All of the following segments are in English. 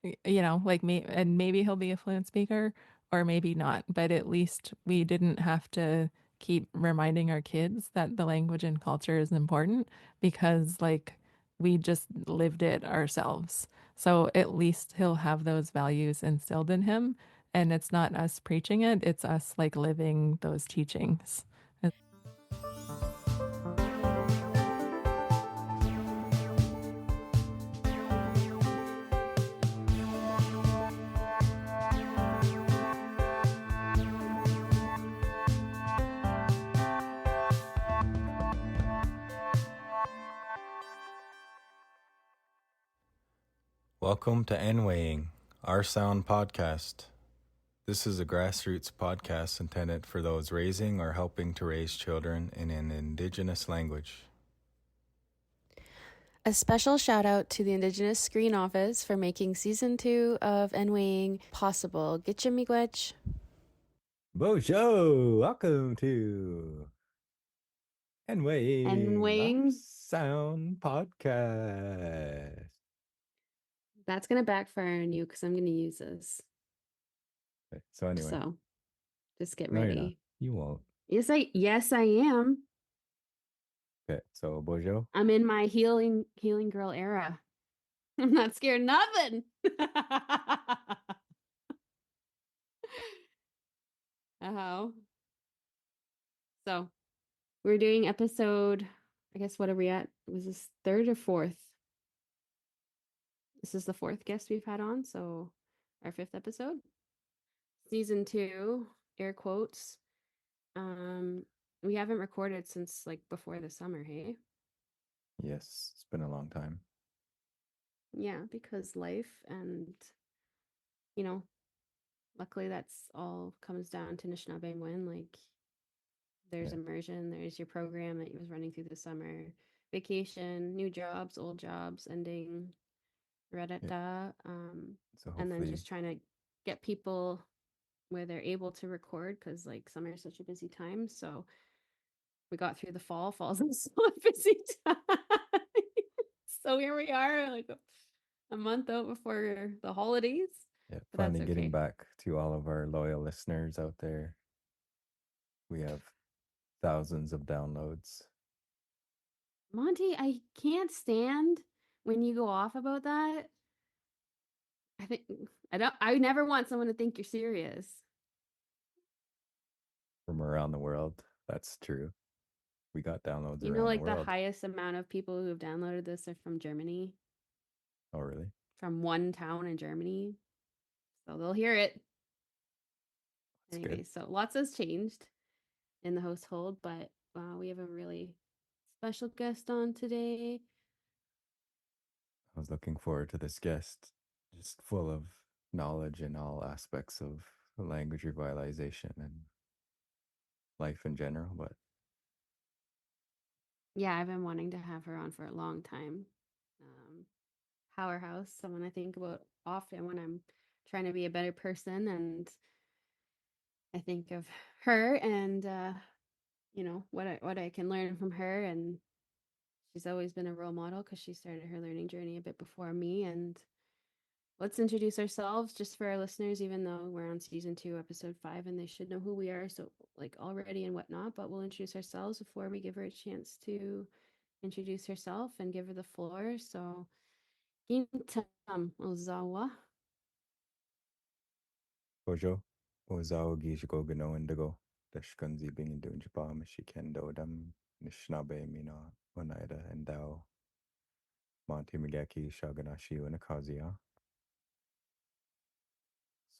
like me, and maybe he'll be a fluent speaker or maybe not, but at least we didn't have to keep reminding our kids that the language and culture is important because like we just lived it ourselves. So at least he'll have those values instilled in him. And it's not us preaching it, it's us like living those teachings. Welcome to Enweying, Our Sound podcast. This is a grassroots podcast intended for those raising or helping to raise children in an Indigenous language. A special shout out to the Indigenous Screen Office for making season 2 of Enweying possible. Getcha Miigwech. Bojo, welcome to Enweying Our Sound podcast. That's going to backfire on you because I'm going to use this. Okay, so anyway. So just get No, you're not. ready. You won't. Yes, I am. Okay, so Bojo. I'm in my healing girl era. I'm not scared of nothing. Oh. So we're doing episode, I guess, what are we at? Was this 3rd or 4th? This is the 4th guest we've had on, so our 5th episode. Season 2, air quotes. We haven't recorded since like before the summer, hey? Yes, it's been a long time. Yeah, because life and, luckily that's all comes down to Anishnawbek. Like there's immersion, there's your program that was running through the summer, vacation, new jobs, old jobs, ending, So and then just trying to get people where they're able to record because like summer is such a busy time. So we got through the fall. Fall's also a busy time. So here we are, like a month out before the holidays. Yeah, But finally that's getting okay. back to all of our loyal listeners out there. We have thousands of downloads. Monty, I can't stand when you go off about that. I never want someone to think you're serious. From around the world. That's true. We got downloads You know, around like the the world. highest amount of people who have downloaded this are from Germany. Oh, really? From one town in Germany. So they'll hear it. That's Anyway, good. so lots has changed in the household, but we have a really special guest on today. I was looking forward to this guest, just full of knowledge in all aspects of language revitalization and life in general. But Yeah, I've been wanting to have her on for a long time. Powerhouse, someone I think about often when I'm trying to be a better person, and I think of her and what I can learn from her, and she's always been a role model because she started her learning journey a bit before me. And let's introduce ourselves just for our listeners, even though we're on season 2, episode 5, and they should know who we are, so like already and whatnot, but we'll introduce ourselves before we give her a chance to introduce herself and give her the floor. So Gintam Ozawa. Bojo, Ozao Gijigo Gano Indigo, Dashkunzi Bing Dunjapa, Mishikendo Dam, Nishnabe Mina, Onaida, and Dao, Monty Migaki, Shaganashi, Unakazia.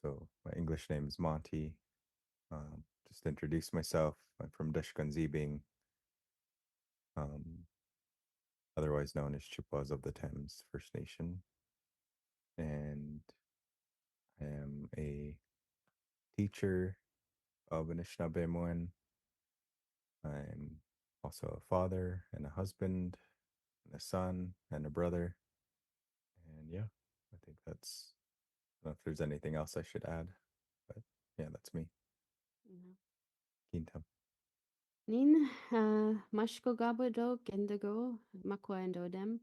So my English name is Monty. Just to introduce myself. I'm from Dashkunzi um, otherwise known as Chippewas of the Thames First Nation. And I am a teacher of Anishnawbek. I'm also a father and a husband and a son and a brother. And yeah, I think that's, I don't know if there's anything else I should add, but yeah, that's me. Kintam. Nin mashko gabo gendago makwa endodem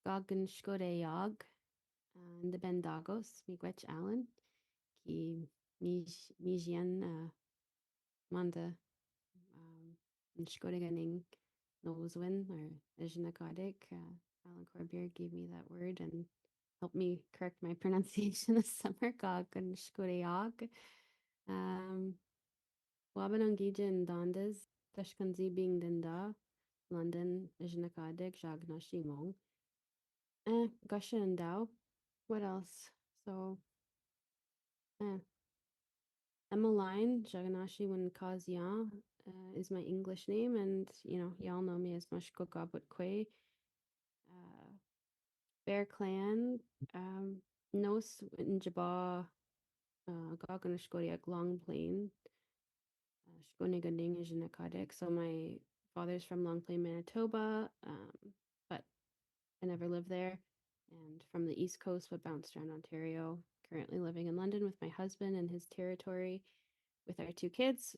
gagan shkode yag the Bendagos, Miigwech Allen, ki Miigwan Manda Nshkodeganing Noswin or Eshki-Nishnaabemjig. Alan Corbier gave me that word and helped me correct my pronunciation this summer. Gog and Shkodeog. Wabanangija Dondas, Tashkanzi being Dinda, London, Eshki-Nishnaabemjig, Jagnashimong. Gusha and Dow. What else? So, Emmeline Jaganashi Winkazia is my English name, and y'all know me as Mashkokabutque. Bear Clan, Nos Njaba, Gaganashkodiak Long Plain, Shkonigading Ejinakadek. So my father's from Long Plain, Manitoba, but I never lived there. And from the East Coast, but bounced around Ontario. Currently living in London with my husband and his territory with our 2 kids.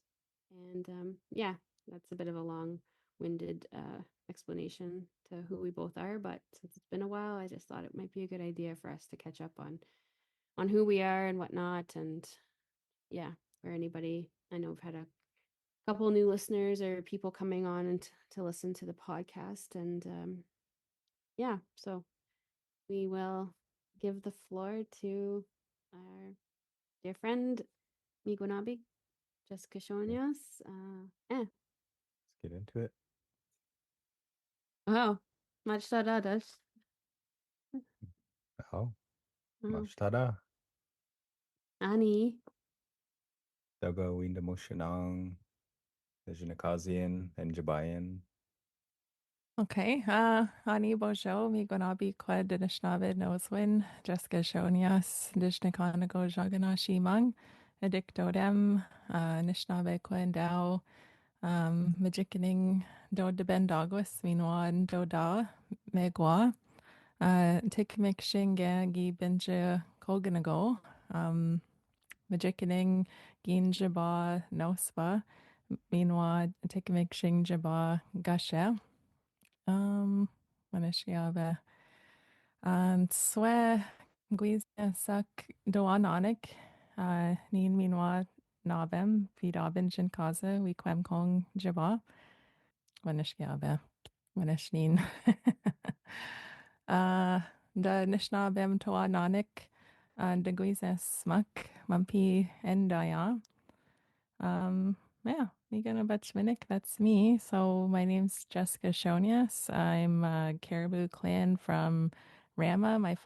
And yeah, that's a bit of a long-winded explanation to who we both are. But since it's been a while, I just thought it might be a good idea for us to catch up on who we are and whatnot. And yeah, for anybody, I know we've had a couple new listeners or people coming on and to listen to the podcast. And yeah, so we will give the floor to our dear friend Miigwanaabiik Jessica Shonias. Let's get into it. Oh, much does. Oh, Mashtada. Ani. Daga Winda Moshanang, Ejinakazian, and Jabayan. Okay. Ani Bojo, Miigwanaabiikwe Noswin, Jessica Shonias, Dishnekanago Jaganashimang, Adikdodem, Nishnabekwe Dow, Majikining Do Debendagwas, Minwan Doda, Megwa, Atikameksheng Gi Benja Koganago, Majikining Ginjaba Nospa, Minwa Atikameksheng Jaba Gasha. Anishnawbek. And swe gwizna sak doananik. Nin minwa nabem Beedaban jinkaza we kong jaba. Anishnawbek. Anishnin. Da nishnabem toa nanik. And the gwizna smak mumpi endaya. Yeah, Miigwanaabiik, that's me. So my name's Jessica Shonias. I'm a caribou clan from Rama, my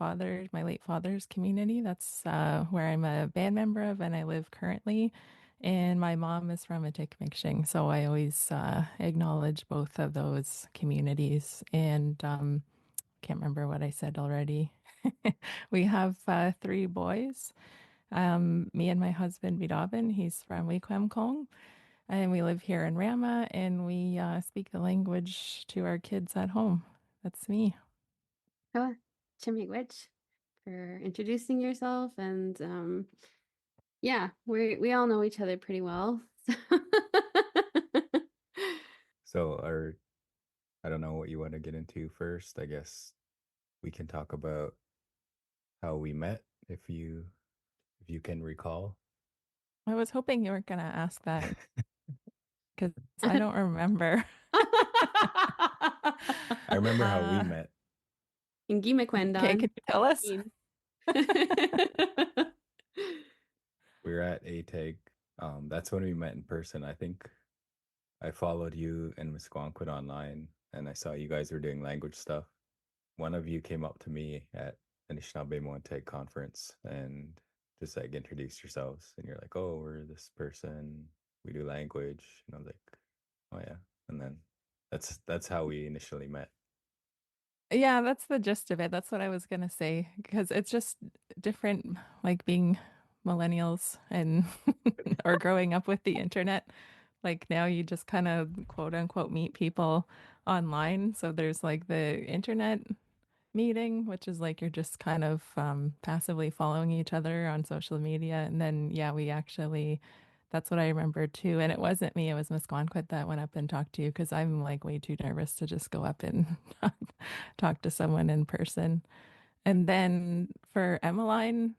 late father's community. That's where I'm a band member of and I live currently. And my mom is from Atikameksheng. So I always acknowledge both of those communities. And can't remember what I said already. We have 3 boys. Me and my husband, Beedaban, he's from Ojibwemotaadidaa. And we live here in Rama and we speak the language to our kids at home. That's me. Oh, Chimiigwech for introducing yourself. And yeah, we all know each other pretty well. So, I don't know what you want to get into first. I guess we can talk about how we met, if you can recall. I was hoping you weren't going to ask that because I don't remember. I remember how we met. In Okay, can you tell us? We were at ATAG. That's when we met in person. I think I followed you and Miigwanaabiik online, and I saw you guys were doing language stuff. One of you came up to me at the Anishnawbek conference and just like introduced yourselves, and you're like, "Oh, we're this person. We do language," and I was like, "Oh yeah." And then that's how we initially met. Yeah, that's the gist of it. That's what I was going to say because it's just different, like being millennials and or growing up with the internet. Like now you just kind of quote unquote meet people online. So there's like the internet meeting, which is like you're just kind of passively following each other on social media. And then, yeah, that's what I remember too. And it wasn't me, it was Miss Miigwanaabiik that went up and talked to you because I'm like way too nervous to just go up and talk to someone in person. And then for Emmeline,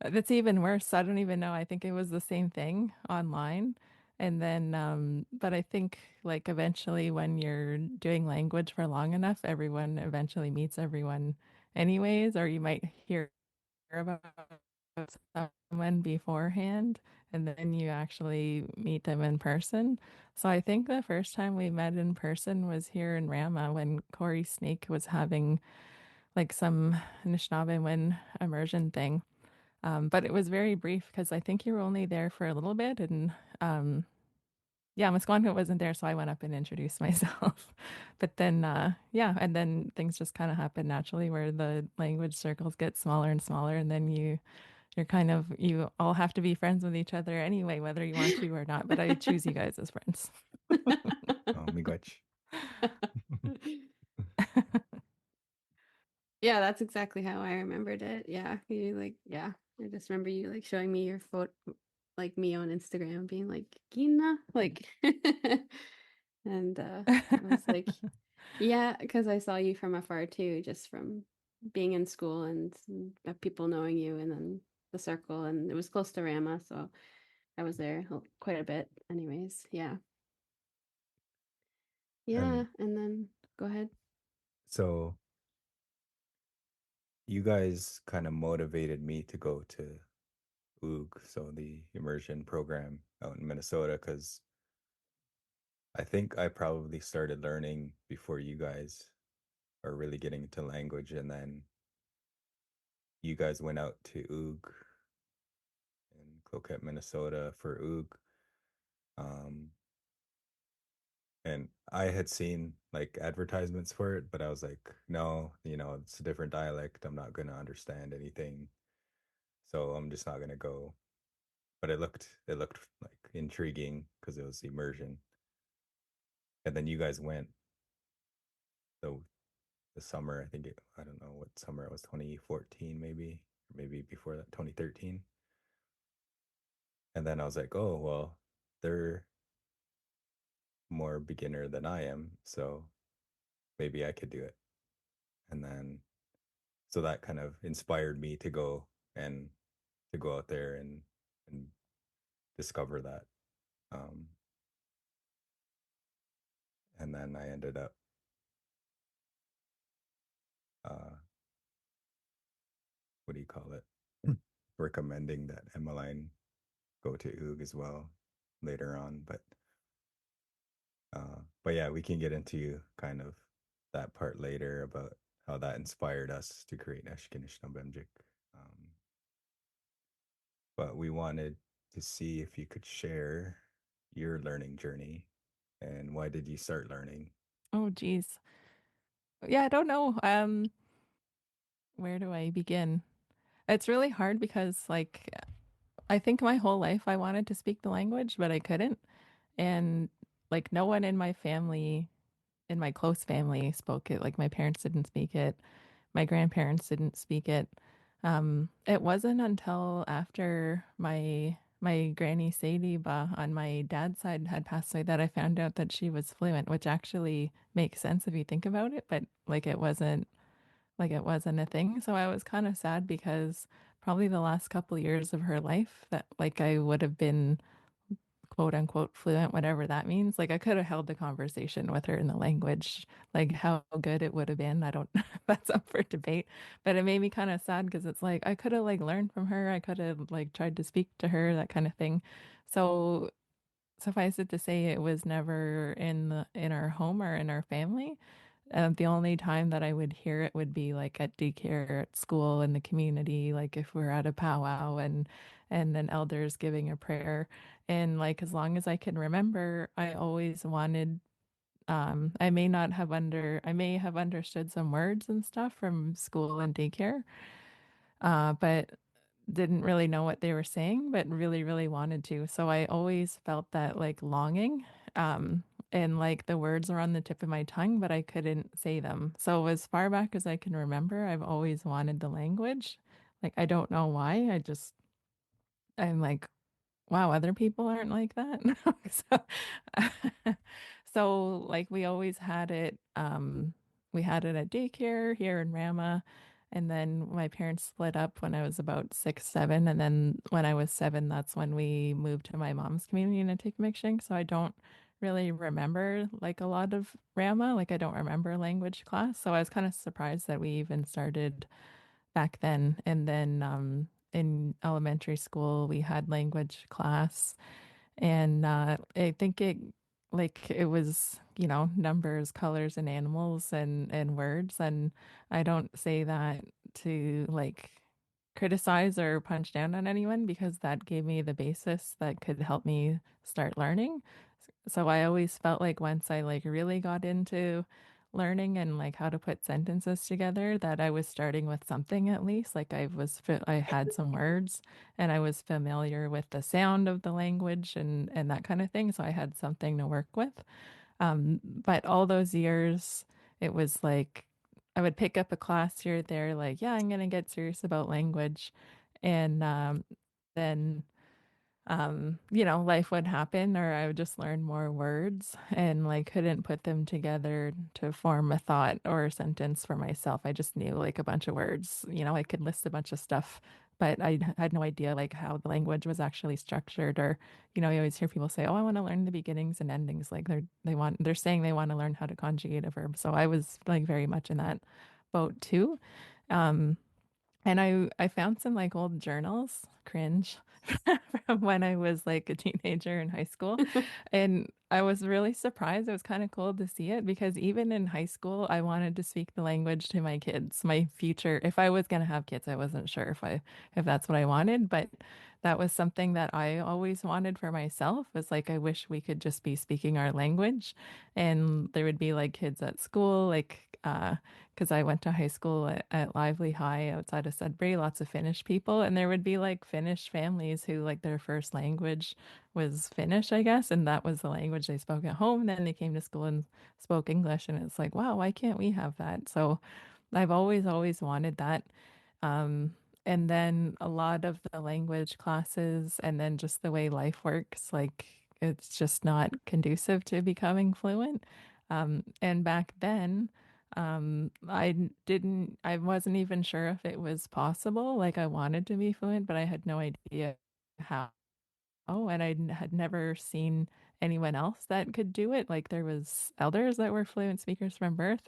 that's even worse. I don't even know. I think it was the same thing online. And then, but I think like eventually when you're doing language for long enough, everyone eventually meets everyone anyways, or you might hear about someone beforehand and then you actually meet them in person. So I think the first time we met in person was here in Rama when Corey Snake was having like some Eshki-Nishnaabemjig immersion thing. But it was very brief because I think you were only there for a little bit. And yeah, Miigwanaabiik wasn't there, so I went up and introduced myself. But then, yeah, and then things just kind of happen naturally where the language circles get smaller and smaller. And then you're kind of, you all have to be friends with each other anyway, whether you want to or not. But I choose you guys as friends. Oh, miigwech. Yeah, that's exactly how I remembered it. Yeah, you like, yeah, I just remember you like showing me your photo, like me on Instagram, being like, Gina, like, and I was like, yeah, because I saw you from afar too, just from being in school and people knowing you, and then the circle, and it was close to Rama, so I was there quite a bit. Anyways, yeah, yeah, And and then go ahead. so you guys kind of motivated me to go to OOG, so the immersion program out in Minnesota, because I think I probably started learning before you guys are really getting into language, and then you guys went out to OOG in Cloquet, Minnesota for OOG. Um, and I had seen like advertisements for it, but I was like, no, it's a different dialect. I'm not gonna understand anything, so I'm just not gonna go. But it looked like intriguing because it was immersion. And then you guys went the the summer. I don't know what summer it was, 2014 maybe, or maybe before that, 2013. And then I was like, oh well, they're more beginner than I am, so maybe I could do it. And then so that kind of inspired me to go and to go out there and discover that. Um, and then I ended up uh, what do you call it? Recommending that Emmeline go to OOG as well later on. But yeah, we can get into kind of that part later about how that inspired us to create Eshki-Nishnaabemjig. Um, but we wanted to see if you could share your learning journey and why did you start learning? Oh, geez. Yeah, I don't know. Where do I begin? It's really hard because, like, I think my whole life I wanted to speak the language, but I couldn't. And, like, no one in my family, in my close family, spoke it. Like, my parents didn't speak it. My grandparents didn't speak it. It wasn't until after my granny Sadie Ba on my dad's side had passed away that I found out that she was fluent, which actually makes sense if you think about it, but like it wasn't a thing. So I was kind of sad because probably the last couple years of her life that like I would have been quote unquote fluent, whatever that means. Like I could have held the conversation with her in the language, like how good it would have been. I don't, that's up for debate, but it made me kind of sad because it's like I could have like learned from her. I could have like tried to speak to her, that kind of thing. So suffice it to say, it was never in our home or in our family. The only time that I would hear it would be like at daycare, at school, in the community, like if we're at a powwow and then elders giving a prayer. And like as long as I can remember, I always wanted I may have understood some words and stuff from school and daycare, but didn't really know what they were saying, but really, really wanted to. So I always felt that like longing. And like the words were on the tip of my tongue, but I couldn't say them. So as far back as I can remember, I've always wanted the language. Like I don't know why. I'm like, wow, other people aren't like that. So, so like we always had it, we had it at daycare here in Rama. And then my parents split up when I was about 6, 7. And then when I was 7, that's when we moved to my mom's community in Atikameksheng. So I don't really remember like a lot of Rama. Like I don't remember language class. So I was kind of surprised that we even started back then. And then in elementary school, we had language class. And I think it was, numbers, colors, and animals and words. And I don't say that to like criticize or punch down on anyone because that gave me the basis that could help me start learning. So I always felt like once I like really got into learning and like how to put sentences together that I was starting with something at least. Like I had some words and I was familiar with the sound of the language and that kind of thing. So I had something to work with. But all those years, it was like I would pick up a class here or there, like, yeah, I'm gonna get serious about language. And then life would happen or I would just learn more words and like couldn't put them together to form a thought or a sentence for myself. I just knew like a bunch of words. I could list a bunch of stuff, but I had no idea like how the language was actually structured or, you always hear people say, "Oh, I want to learn the beginnings and endings." Like they're saying they want to learn how to conjugate a verb. So I was like very much in that boat too. Um, and I found some like old journals, cringe, from when I was like a teenager in high school. And I was really surprised. It was kind of cool to see it because even in high school, I wanted to speak the language to my kids, my future. If I was going to have kids, I wasn't sure if that's what I wanted, but that was something that I always wanted for myself. Was like I wish we could just be speaking our language, and there would be like kids at school, like because I went to high school at Lively High outside of Sudbury, lots of Finnish people, and there would be like Finnish families who like their first language was Finnish, I guess, and that was the language they spoke at home. And then they came to school and spoke English, and it's like, wow, why can't we have that? So I've always wanted that. And then a lot of the language classes, and then just the way life works, like it's just not conducive to becoming fluent. And back then, I wasn't even sure if it was possible. Like I wanted to be fluent, but I had no idea how. Oh, and had never seen anyone else that could do it. Like there was elders that were fluent speakers from birth,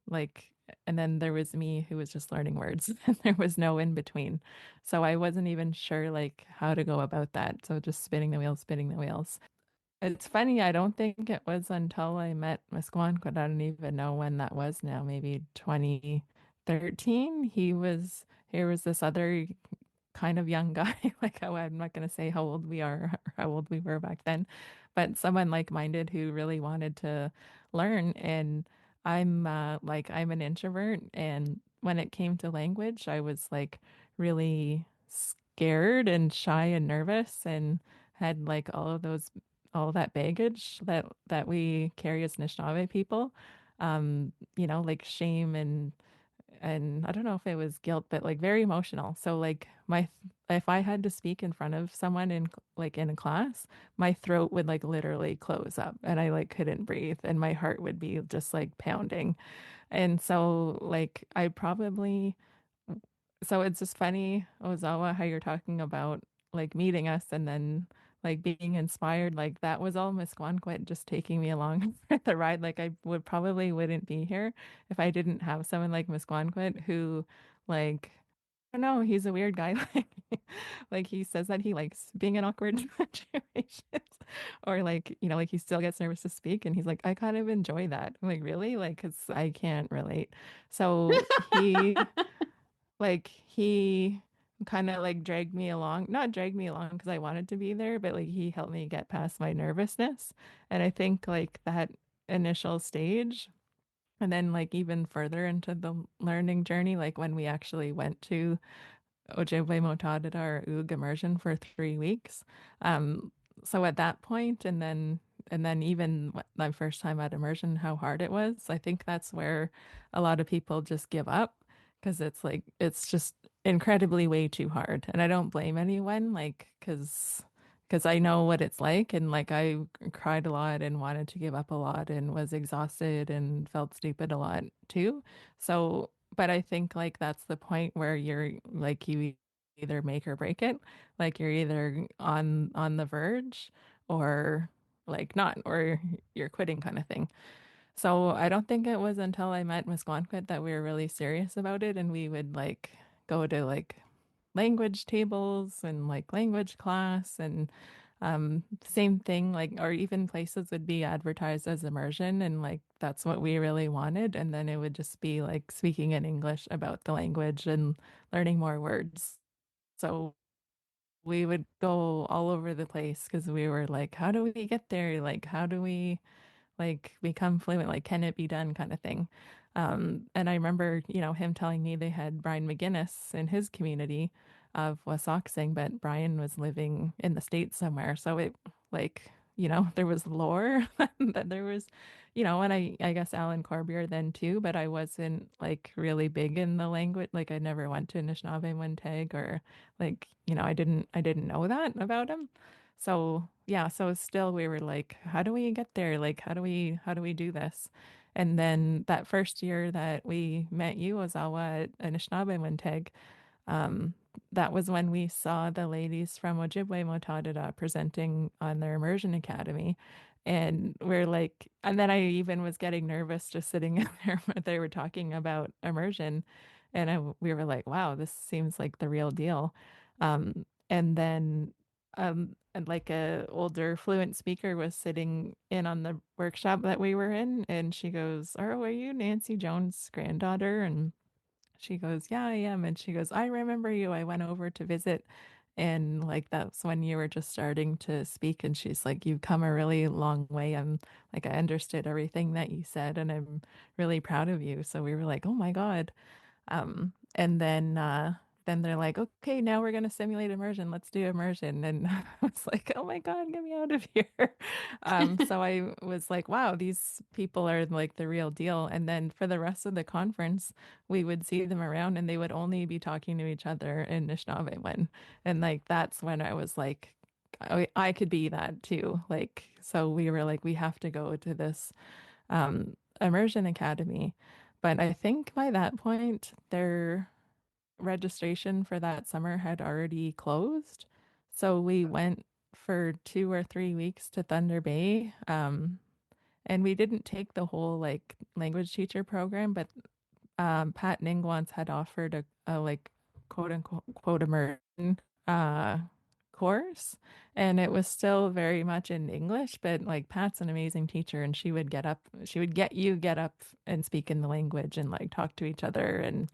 like, and then there was me who was just learning words, and there was no in between. So I wasn't even sure like how to go about that. So just spinning the wheels, spinning the wheels. It's funny, I don't think it was until I met Miigwanaabiik, I don't even know when that was now, maybe 2013. Here was this other kind of young guy. Like, oh, I'm not going to say how old we are or how old we were back then, but someone like-minded who really wanted to learn. And I'm an introvert, and when it came to language, I was like really scared and shy and nervous, and had like all that baggage that we carry as Anishinaabe people. Like shame and I don't know if it was guilt, but like very emotional. So like if I had to speak in front of someone in a class, my throat would like literally close up and I like couldn't breathe and my heart would be just like pounding. And so like I probably so it's just funny, Ozawa, how you're talking about like meeting us and then like being inspired. Like that was all Miss Miigwanaabiik just taking me along for the ride. Like I wouldn't be here if I didn't have someone like Miss Miigwanaabiik who like I don't know, he's a weird guy. Like he says that he likes being in awkward situations or like, like he still gets nervous to speak and he's like, I kind of enjoy that. I'm like, really? Like, because I can't relate. So he kind of like dragged me along, not dragged me along because I wanted to be there, but like he helped me get past my nervousness. And I think like that initial stage and then like even further into the learning journey, like when we actually went to Ojibwemotaadidaa immersion for 3 weeks. Um, so at that point, and then even my first time at immersion, how hard it was. I think that's where a lot of people just give up because it's like it's just incredibly way too hard. And I don't blame anyone, like because I know what it's like, and like I cried a lot and wanted to give up a lot and was exhausted and felt stupid a lot too. So but I think like that's the point where you're like you either make or break it. Like you're either on the verge or like not, or you're quitting kind of thing. So I don't think it was until I met Miigwanaabiik that we were really serious about it, and we would like go to like language tables and like language class and same thing, like, or even places would be advertised as immersion, and like that's what we really wanted. And then it would just be like speaking in English about the language and learning more words. So we would go all over the place because we were like, how do we get there? Like, how do we like become fluent? Like, can it be done kind of thing? And I remember, him telling me they had Brian McGinnis in his community of Wasauksing, but Brian was living in the States somewhere. So it like, there was lore that there was, and I guess Alan Corbier then too, but I wasn't like really big in the language. Like I never went to Anishnawbek or like, I didn't know that about him. So yeah, so still we were like, how do we get there? Like, how do we do this? And then that first year that we met you, Ozawa, at Anishnawbemjig, um, that was when we saw the ladies from Ojibwemotaadidaa presenting on their immersion academy. And we're like, and then I even was getting nervous just sitting in there when they were talking about immersion. And we were like, wow, this seems like the real deal. And then and like a older fluent speaker was sitting in on the workshop that we were in, and she goes, "Oh, are you Nancy Jones' granddaughter?" And she goes, "Yeah, I am." And she goes, "I remember you. I went over to visit." And like that's when you were just starting to speak. And she's like, "You've come a really long way. I'm like, I understood everything that you said, and I'm really proud of you." So we were like, "Oh my God." And then they're like, okay, now we're gonna simulate immersion. Let's do immersion. And I was like, oh my God, get me out of here. So I was like, wow, these people are like the real deal. And then for the rest of the conference, we would see them around and they would only be talking to each other in Anishinaabe. And like that's when I was like, I could be that too. Like, so we were like, we have to go to this immersion academy. But I think by that point, their registration for that summer had already closed. So we went for 2 or 3 weeks to Thunder Bay. And we didn't take the whole like language teacher program, but Pat Ningwans had offered a like quote unquote quote immersion uh, course, and it was still very much in English. But like Pat's an amazing teacher, and she would get up and speak in the language and like talk to each other, and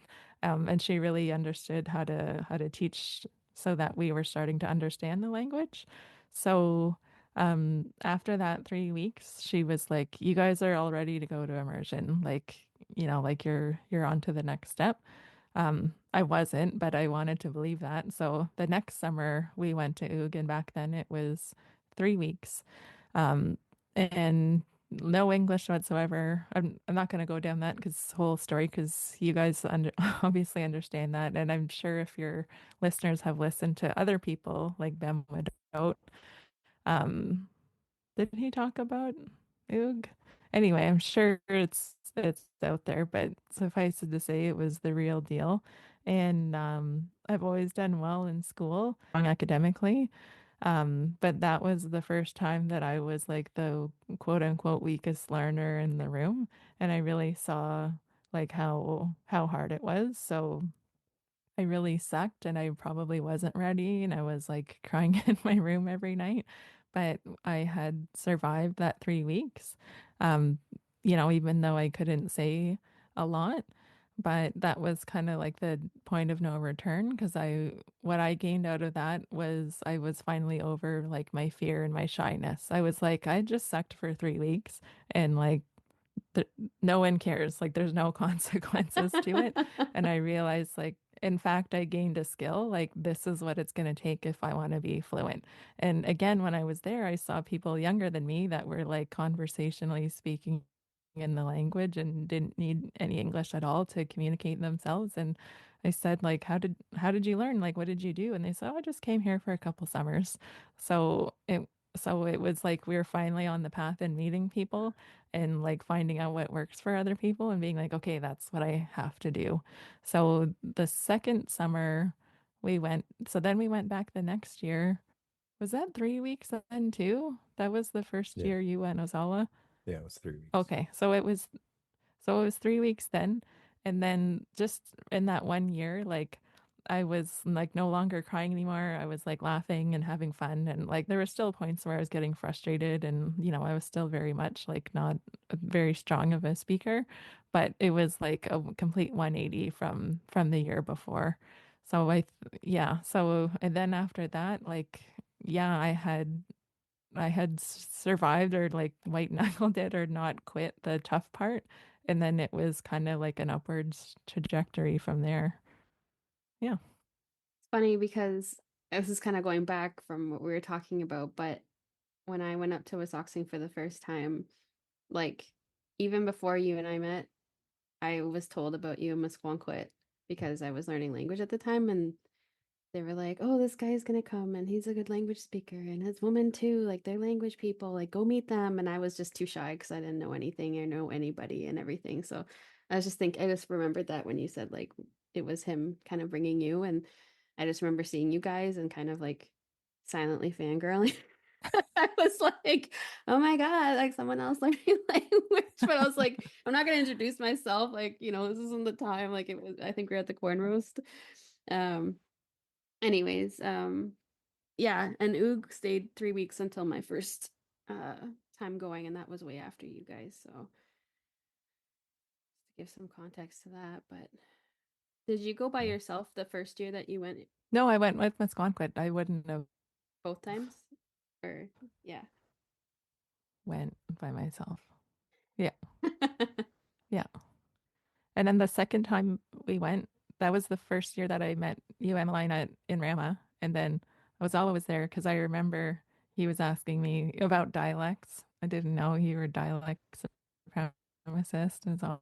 she really understood how to teach so that we were starting to understand the language. So after that 3 weeks, she was like, "You guys are all ready to go to immersion. Like, like you're on to the next step." I wasn't, but I wanted to believe that. So the next summer we went to Oog, and back then it was 3 weeks, um, and no English whatsoever. I'm not going to go down that because whole story because you guys obviously understand that, and I'm sure if your listeners have listened to other people like Ben Widout, um, did he talk about Oog? Anyway, I'm sure it's out there, but suffice it to say, it was the real deal. And I've always done well in school, academically. But that was the first time that I was like the quote unquote weakest learner in the room, and I really saw like how hard it was. So I really sucked and I probably wasn't ready and I was like crying in my room every night. But I had survived that 3 weeks, um, even though I couldn't say a lot. But that was kind of like the point of no return because what I gained out of that was I was finally over like my fear and my shyness. I was like, I just sucked for 3 weeks and like th no one cares. Like there's no consequences to it. And I realized like in fact I gained a skill. Like this is what it's going to take if I want to be fluent. And again, when I was there, I saw people younger than me that were like conversationally speaking in the language and didn't need any English at all to communicate themselves. And I said like how did you learn? Like what did you do? And they said, "Oh, I just came here for a couple summers." So so it was like we were finally on the path and meeting people and like finding out what works for other people and being like, okay, that's what I have to do. So the second summer we went, so then we went back the next year. Was that 3 weeks then too? That was the first Yeah. year you went Ozawa. Yeah, it was 3 weeks. Okay, so it was 3 weeks then. And then just in that one year, like I was like no longer crying anymore. I was like laughing and having fun. And like there were still points where I was getting frustrated and, I was still very much like not very strong of a speaker, but it was like a complete 180 from the year before. So yeah. So and then after that, like, yeah, I had survived or like white knuckled it or not quit the tough part. And then it was kind of like an upwards trajectory from there. Yeah. It's funny because this is kind of going back from what we were talking about, but when I went up to Wisconsin for the first time, like even before you and I met, I was told about you and Miigwanaabiik because I was learning language at the time, and they were like, "Oh, this guy's gonna come and he's a good language speaker and his woman too, like they're language people, like go meet them." And I was just too shy because I didn't know anything or know anybody and everything. So I just remembered that when you said like it was him kind of bringing you, and I just remember seeing you guys and kind of like silently fangirling. I was like, "Oh my God, like someone else learning language." But I was like, I'm not gonna introduce myself. Like, this isn't the time. Like it was, I think we're at the corn roast. Um, anyways, yeah, and Oog stayed 3 weeks until my first time going, and that was way after you guys. So to give some context to that, but did you go by Yeah. yourself the first year that you went No, I went with Misconquit. I wouldn't have both times? Or yeah. went by myself. Yeah. Yeah. And then the second time we went, that was the first year that I met you, Emmeline, in Rama. And then I was always there because I remember he was asking me about dialects. I didn't know you were dialect supremacist and so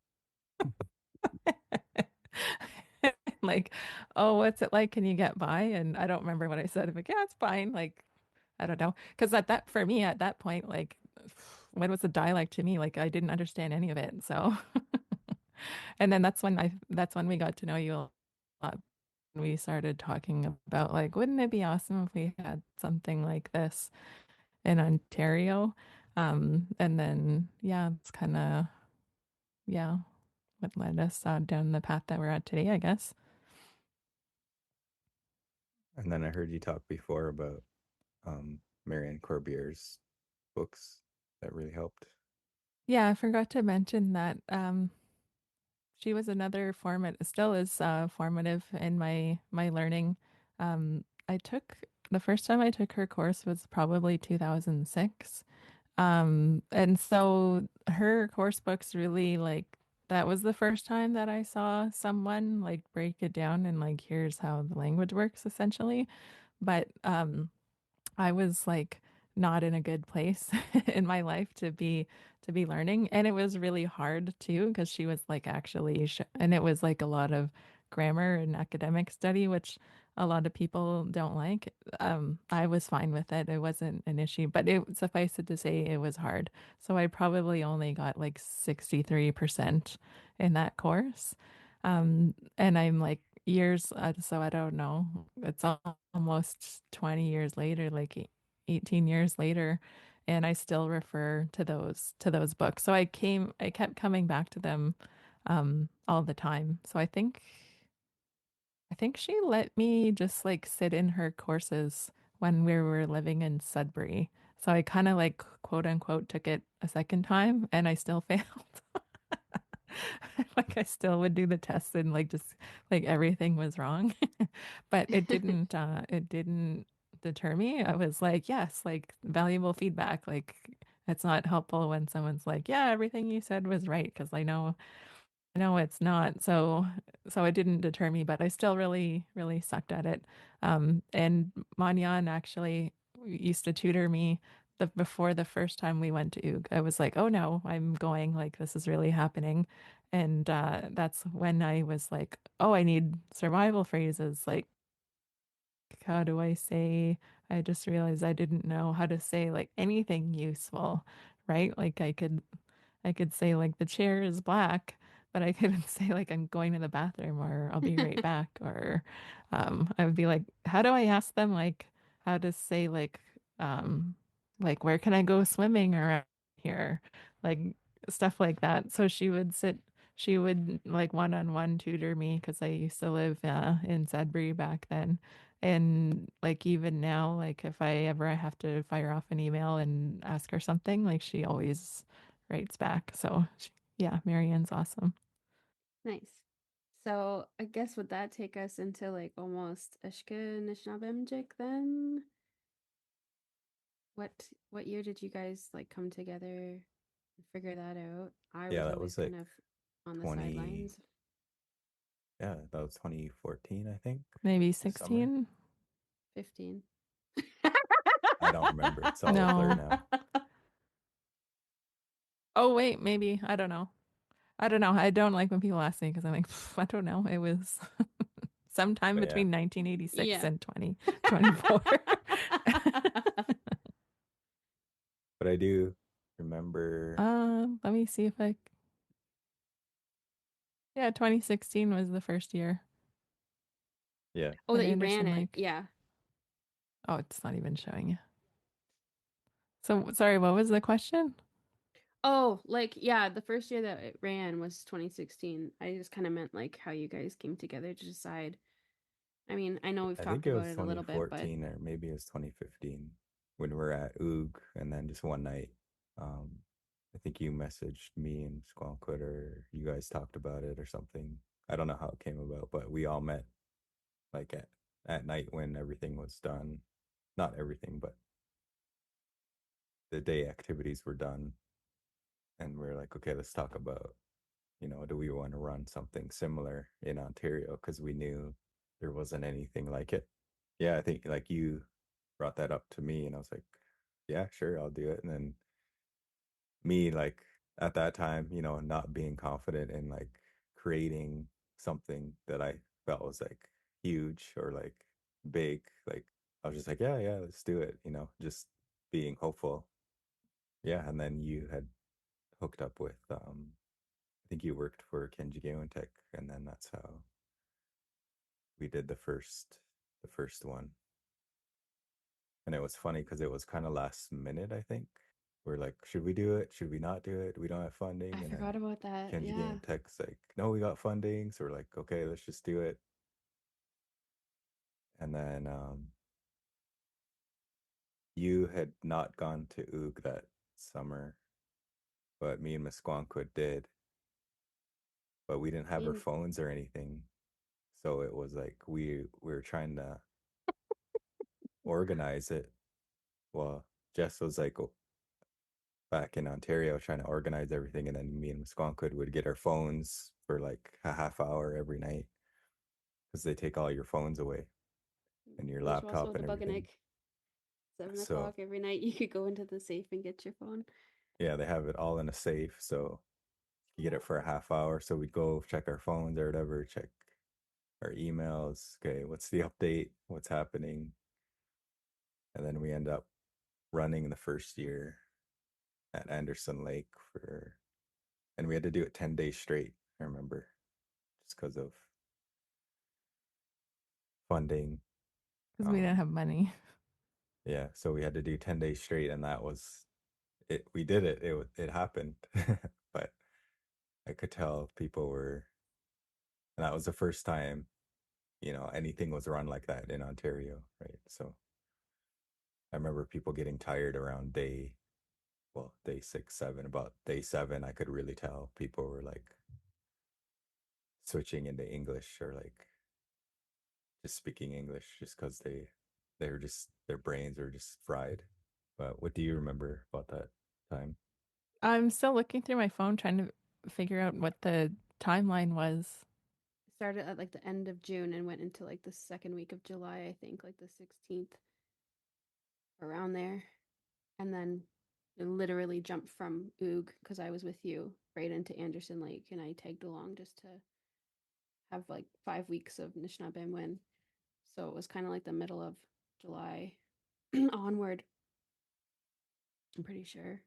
like, oh, what's it like? Can you get by? And I don't remember what I said. I'm like, yeah, it's fine. Like, I don't know. Because for me, at that point, like, what was the dialect to me? Like, I didn't understand any of it. So, and then that's when we got to know you a lot. We started talking about, like, wouldn't it be awesome if we had something like this in Ontario? And then, yeah, it's kind of, yeah, what led us down the path that we're at today, I guess. And then I heard you talk before about Marianne Corbier's books that really helped. Yeah, I forgot to mention that she was another still is formative in my learning. I took the first time I took her course was probably 2006. And so her course books really like that was the first time that I saw someone like break it down and like here's how the language works essentially. But I was like not in a good place in my life to be learning, and it was really hard too because she was like actually and it was like a lot of grammar and academic study which a lot of people don't like. I was fine with it. It wasn't an issue, but it suffice it to say it was hard. So I probably only got like 63% in that course. And I'm like years, so I don't know. It's almost 20 years later, like 18 years later, and I still refer to those books. So I kept coming back to them all the time. So I think she let me just like sit in her courses when we were living in Sudbury. So I kind of like quote unquote took it a second time and I still failed. Like I still would do the tests and like just like everything was wrong. But it didn't deter me. I was like, yes, like valuable feedback. Like it's not helpful when someone's like, yeah, everything you said was right because I know it's not. So it didn't deter me, but I still really, really sucked at it. And Manyan actually used to tutor me before the first time we went to Oog. I was like, oh no, I'm going, like this is really happening. And that's when I was like, oh, I need survival phrases, like how do I say, I just realized I didn't know how to say like anything useful, right? Like I could say like the chair is black, but I couldn't say like I'm going to the bathroom or I'll be right back. Or I would be how do I ask them like how to say like where can I go swimming around here? Like stuff like that. So she would like one-on-one tutor me because I used to live in Sudbury back then. And like even now, like if I ever have to fire off an email and ask her something, like she always writes back. So yeah, Marianne's awesome. Nice. So I guess would that take us into like almost Eshki-Nishnaabemjig then? What year did you guys like come together and figure that out? I Yeah, was that always was kind like of on the 20, sidelines. yeah, that was 2014, I think, Maybe the summer. 16? 15. I don't remember. It's all a blur No. now. Oh, wait, maybe. I don't know. I don't know. I don't like when people ask me because I'm like, I don't know. It was sometime But yeah, between 1986 Yeah. and 2024. but I do remember, Let me see if yeah, 2016 was the first year yeah, Oh, at that you ran Anderson it. Lake. Yeah. Oh, it's not even showing you. So, sorry, what was the question? Oh, like yeah, the first year that it ran was 2016. I just kind of meant like how you guys came together to decide. I mean, I know we've I think talked it about was it a little bit, but 2014 or maybe it was 2015 when we were at Oog, and then just one night, um, I think you messaged me and Squonquit, or you guys talked about it or something. I don't know how it came about, but we all met like at night when everything was done. Not everything, but the day activities were done, and we are like, okay, let's talk about, do we want to run something similar in Ontario? Because we knew there wasn't anything like it. Yeah, I think like you brought that up to me, and I was like, yeah, sure, I'll do it. And then me, like at that time, not being confident in like creating something that I felt was like huge or like big, like I was just like, yeah, yeah, let's do it, just being hopeful. Yeah, and then you had hooked up with I think you worked for Kenji Tech, and then that's how we did the first one. And it was funny because it was kind of last minute, I think. We're like, should we do it? Should we not do it? We don't have I funding. And forgot then about that. Kenji Yeah. Tech's like, no, we got funding. So we're like, okay, let's just do it. And then you had not gone to Oog that summer, but me and Miss Squonquit did. But we didn't have our Mean, phones or anything. So it was like we were trying to organize it. Well, Jess was like back in Ontario trying to organize everything, and then me and Squonquid would get our phones for like a half hour every night because they take all your phones away and your there's also laptop the and everything. Buganik. 7 o'clock So every night, you could go into the safe and get your phone. yeah, they have it all in a safe, so you get it for a half hour. So we'd go check our phones or whatever, check our emails. Okay, what's the update? What's happening? And then we end up running the first year at Anderson Lake and we had to do it 10 days straight, I remember, just because of funding. Because we didn't Um, have money. yeah, so we had to do 10 days straight, and that was it. We did it. It happened. But I could tell people were, and that was the first time, anything was run like that in Ontario, right? So I remember people getting tired around day 6, 7. About day 7, I could really tell people were like switching into English or like just speaking English just because they're just their brains are just fried. But what do you remember about that time? I'm still looking through my phone trying to figure out what the timeline was. Started at like the end of June and went into like the second week of July, I think, like the 16th, around there. And then it literally jumped from Oog because I was with you right into Anderson Lake and I tagged along just to have like 5 weeks of Anishnawbe win. So it was kind of like the middle of July onward. I'm pretty sure.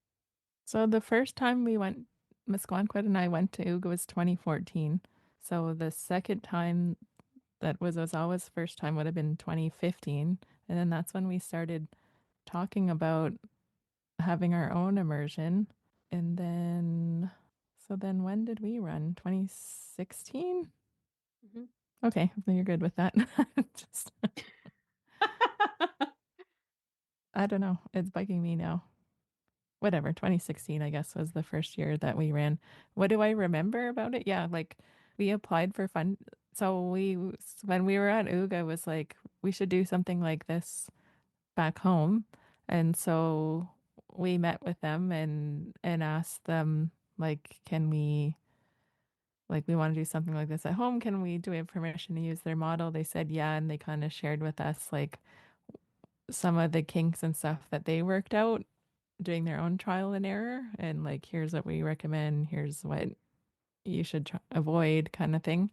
So the first time we went, Misquanquet and I went to Uga was 2014. So the second time that was Ozawa's first time would have been 2015. And then that's when we started talking about having our own immersion. And then, so then when did we run? 2016? Mhm. Okay, then you're good with that. Just, I don't know. It's bugging me now. Whatever, 2016, I guess, was the first year that we ran. What do I remember about it? Yeah, like we applied for fund. So when we were at UGA, was like, we should do something like this back home. And so we met with them and asked them, like, can we, like, we want to do something like this at home. Can do we have permission to use their model? They said, yeah. And they kind of shared with us, like, some of the kinks and stuff that they worked out doing their own trial and error. And, like, here's what we recommend. Here's what you should avoid, kind of thing.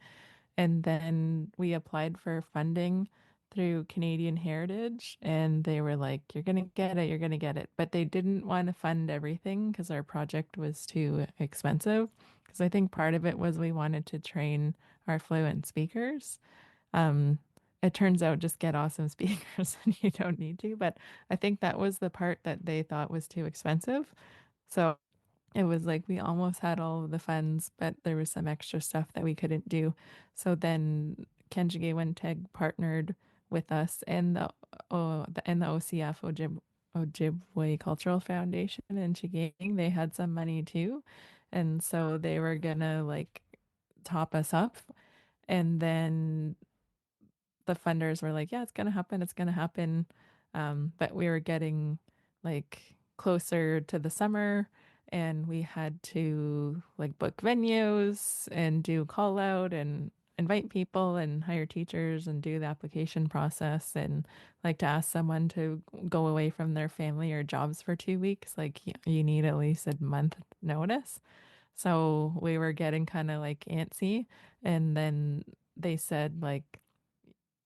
And then we applied for funding through Canadian Heritage, and they were like, you're going to get it, you're going to get it. But they didn't want to fund everything because our project was too expensive. Because I think part of it was we wanted to train our fluent speakers. Um, it turns out just get awesome speakers and you don't need to. But I think that was the part that they thought was too expensive. So it was like we almost had all of the funds, but there was some extra stuff that we couldn't do. So then Kenjigewenteg partnered with us and the OCF Ojibwe Cultural Foundation in Chigaying. They had some money too, and so they were gonna like top us up. And then the funders were like, yeah, it's gonna happen, it's gonna happen. But we were getting like closer to the summer and we had to like book venues and do call out and invite people and hire teachers and do the application process and like to ask someone to go away from their family or jobs for 2 weeks, like you need at least a month notice. So we were getting kind of like antsy, and then they said like,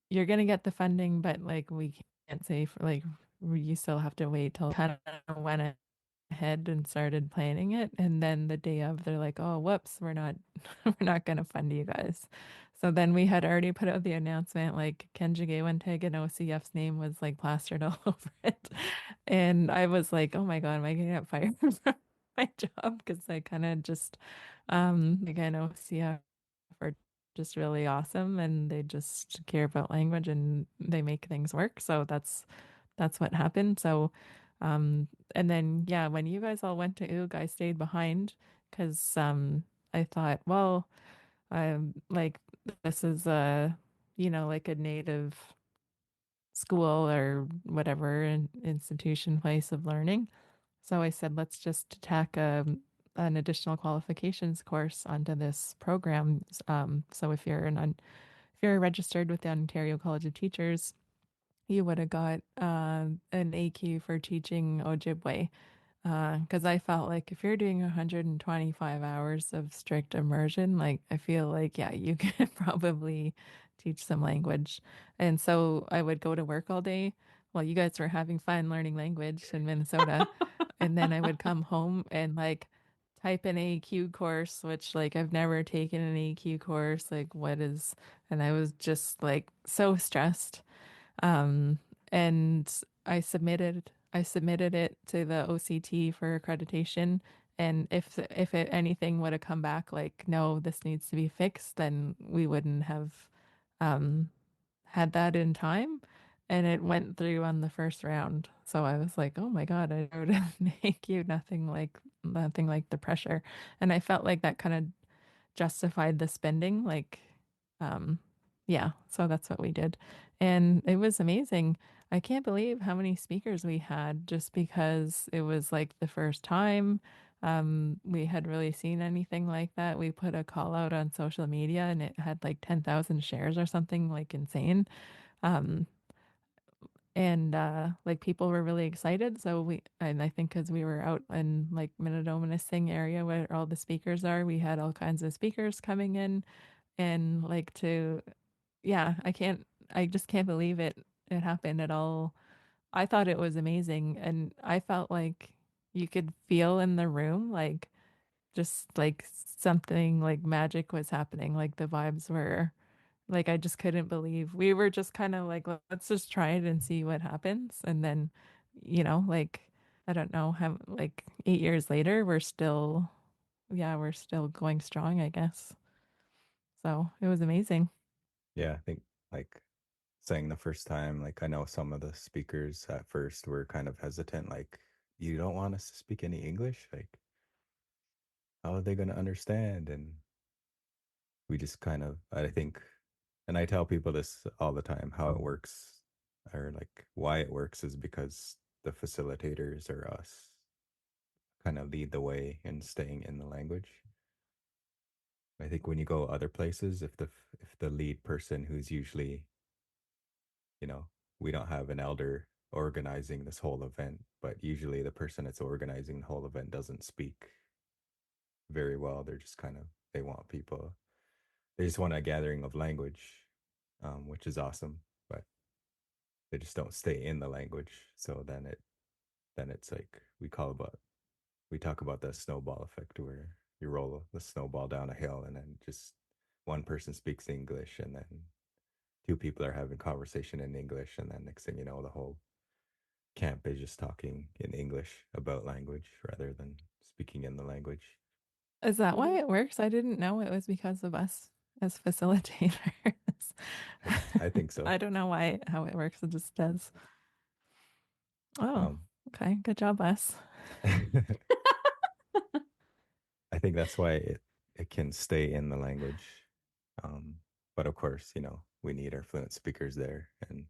you're gonna get the funding, but like we can't say for like you still have to wait till kind of went ahead and started planning it. And then the day of, they're like, oh, whoops, we're not we're not gonna fund you guys. So then we had already put out the announcement, like Kenji Wenteg and OCF's name was like plastered all over it. And I was like, oh my God, am I gonna get fired from my job? Because I kind of just like I know OCF are just really awesome and they just care about language and they make things work. So that's what happened. So and then yeah, when you guys all went to OOG, I stayed behind because I thought, well, I'm like this is a like a native school or whatever an institution place of learning. So I said, let's just tack an additional qualifications course onto this program. So if you're registered with the Ontario College of Teachers, you would have got an AQ for teaching Ojibwe. Because I felt like if you're doing 125 hours of strict immersion, like I feel like, yeah, you could probably teach some language. And so I would go to work all day while you guys were having fun learning language in Minnesota. And then I would come home and like type an AQ course, which like I've never taken an AQ course. Like, and I was just like so stressed. Um, and I submitted it to the OCT for accreditation. And if anything would have come back like, no, this needs to be fixed, then we wouldn't have um, had that in time. And it went through on the first round. So I was like, oh my God, I wrote thank you, nothing like the pressure. And I felt like that kind of justified the spending. Like, um, yeah, so that's what we did. And it was amazing. I can't believe how many speakers we had just because it was like the first time we had really seen anything like that. We put a call out on social media and it had like 10,000 shares or something like insane. Um, and like people were really excited. And I think because we were out in like Minnedominissing area where all the speakers are, we had all kinds of speakers coming in and like yeah, I just can't believe it happened at all. I thought it was amazing, and I felt like you could feel in the room like just like something like magic was happening. Like the vibes were like I just couldn't believe. We were just kind of like, let's just try it and see what happens. And then, like I don't know how like 8 years later, we're still going strong, I guess. So it was amazing. Yeah, I think like saying the first time, like I know some of the speakers at first were kind of hesitant, like, you don't want us to speak any English? Like, how are they going to understand? And we just kind of, I think, and I tell people this all the time, how it works or like why it works is because the facilitators or us kind of lead the way in staying in the language. I think when you go other places, if the lead person who's usually, you know, we don't have an elder organizing this whole event, but usually the person that's organizing the whole event doesn't speak very well. They're just kind of, they want people, they just want a gathering of language, which is awesome, but they just don't stay in the language. So then it's like we talk about the snowball effect where you roll the snowball down a hill and then just one person speaks English and then two people are having conversation in English and then next thing you know the whole camp is just talking in English about language rather than speaking in the language. Is that why Mhm. it works? I didn't know it was because of us as facilitators. I think so. I don't know how it works. It just does. Oh, Um, okay. Good job, us. I think that's why it can stay in the language. Um, but of course, we need our fluent speakers there, and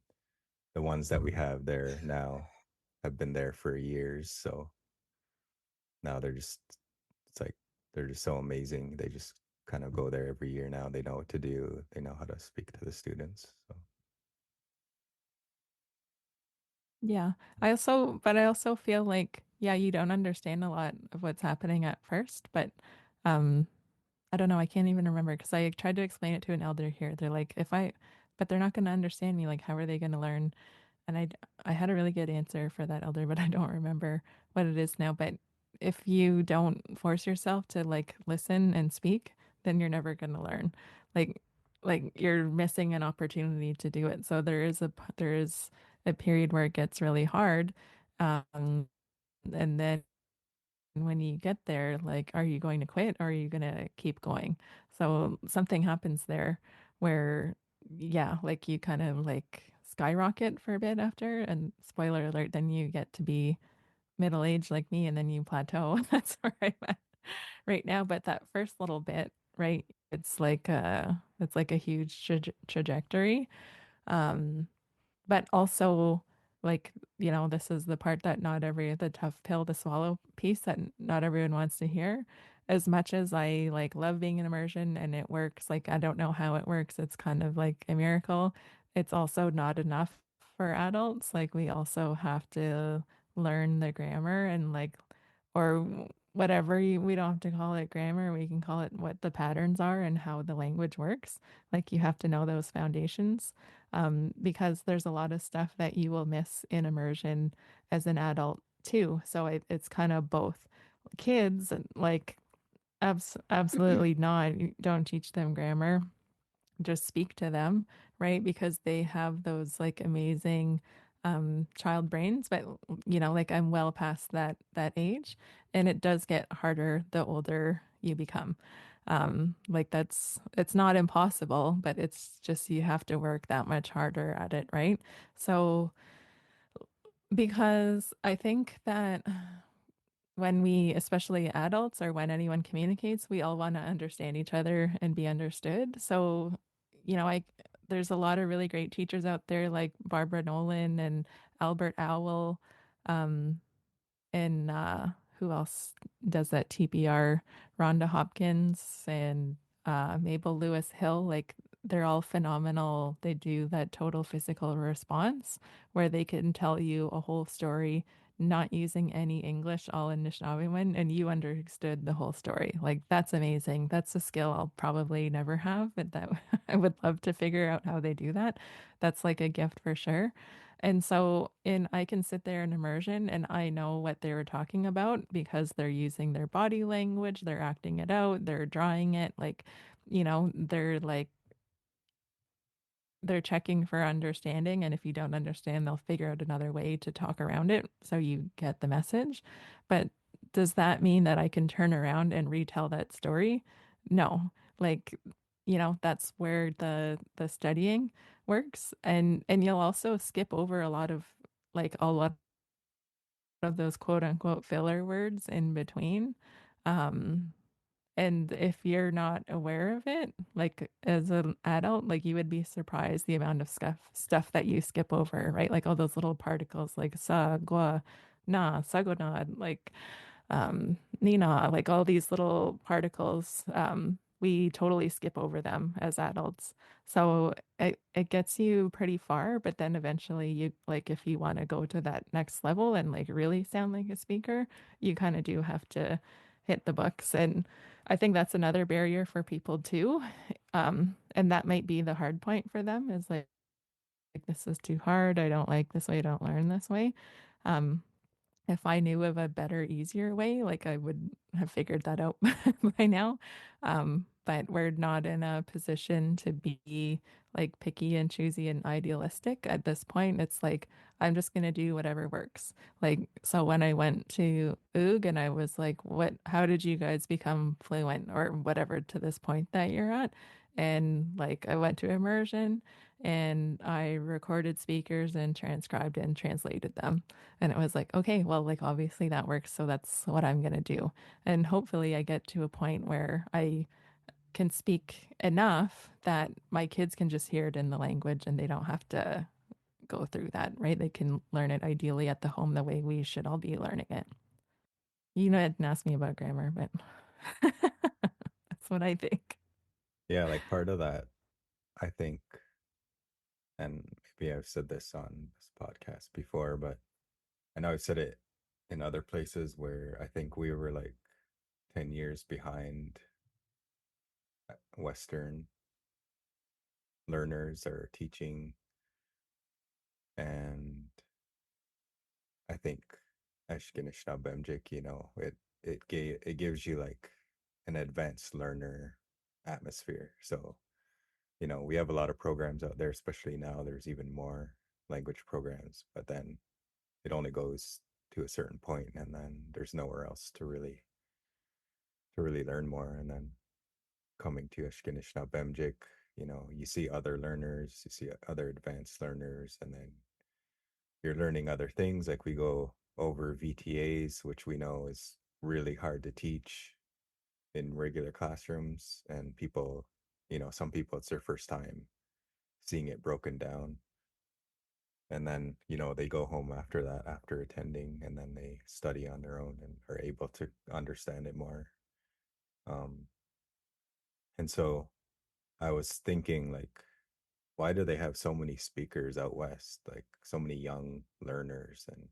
the ones that we have there now have been there for years. So now it's like they're just so amazing. They just kind of go there every year now. They know what to do. They know how to speak to the students. So Yeah. But I also feel like, yeah, you don't understand a lot of what's happening at first, but um, I don't know. I can't even remember because I tried to explain it to an elder here. They're like, but they're not going to understand me. Like, how are they going to learn? And I had a really good answer for that elder, but I don't remember what it is now. But if you don't force yourself to like listen and speak, then you're never going to learn. Like you're missing an opportunity to do it. So there is a period where it gets really hard. And then when you get there, like, are you going to quit or are you going to keep going? So something happens there where, yeah, like you kind of like skyrocket for a bit after, and spoiler alert, then you get to be middle aged like me and then you plateau. That's where I'm at right now. But that first little bit, right, it's like a huge trajectory. Um, but also, like, this is the part that the tough pill to swallow piece that not everyone wants to hear. As much as I like love being in immersion and it works, like, I don't know how it works. It's kind of like a miracle. It's also not enough for adults. Like, we also have to learn the grammar and like, or whatever we don't have to call it grammar. We can call it what the patterns are and how the language works. Like, you have to know those foundations, because there's a lot of stuff that you will miss in immersion as an adult too. So it's kind of both. Kids, like, absolutely not. You don't teach them grammar, just speak to them, right? Because they have those like amazing child brains. But like, I'm well past that age, and it does get harder the older you become. Like, it's not impossible, but it's just you have to work that much harder at it, right? So because I think that when we, especially adults or when anyone communicates, we all want to understand each other and be understood. So, I there's a lot of really great teachers out there like Barbara Nolan and Albert Owl, um, and who else does that TPR? Rhonda Hopkins and Mabel Lewis Hill. Like, they're all phenomenal. They do that total physical response where they can tell you a whole story not using any English, all Anishinaabe, and you understood the whole story. Like that's amazing. That's a skill I'll probably never have, but that I would love to figure out how they do that. That's like a gift for sure. And so in I can sit there in immersion and I know what they were talking about because they're using their body language, they're acting it out, they're drawing it, like, they're checking for understanding, and if you don't understand they'll figure out another way to talk around it so you get the message. But does that mean that I can turn around and retell that story? No. Like, that's where the studying works, and you'll also skip over a lot of those quote unquote filler words in between. um and if you're not aware of it, like as an adult, like you would be surprised the amount of stuff that you skip over, right? Like all those little particles like sa, gua, na, sagonad, like Nina, like all these little particles, we totally skip over them as adults. So it gets you pretty far, but then eventually you like if you want to go to that next level and like really sound like a speaker, you kind of do have to hit the books. And I think that's another barrier for people too. And that might be the hard point for them is like this is too hard. I don't like this way, I don't learn this way. Um, if I knew of a better, easier way, like I would have figured that out by now. But we're not in a position to be like picky and choosy and idealistic at this point. It's like, I'm just going to do whatever works. Like, so when I went to OOG and I was like, how did you guys become fluent or whatever to this point that you're at? And like, I went to immersion and I recorded speakers and transcribed and translated them. And it was like, okay, well, like obviously that works. So that's what I'm going to do. And hopefully I get to a point where I can speak enough that my kids can just hear it in the language and they don't have to go through that, right? They can learn it ideally at the home the way we should all be learning it. You know, didn't ask me about grammar, but that's what I think. Yeah, like part of that, I think, and maybe I've said this on this podcast before, but I know I've said it in other places where I think we were like 10 years behind Western learners or teaching. And I think Eshki-Nishnaabemjig, it gives you like an advanced learner atmosphere. So, we have a lot of programs out there, especially now there's even more language programs, but then it only goes to a certain point and then there's nowhere else to really learn more. And then coming to Eshki-Nishnaabemjig, you see other learners, you see other advanced learners, and then you're learning other things. Like we go over VTAs, which we know is really hard to teach in regular classrooms. And people, some people, it's their first time seeing it broken down. And then, they go home after that, after attending, and then they study on their own and are able to understand it more. Um, and so I was thinking, like, why do they have so many speakers out west, like so many young learners? And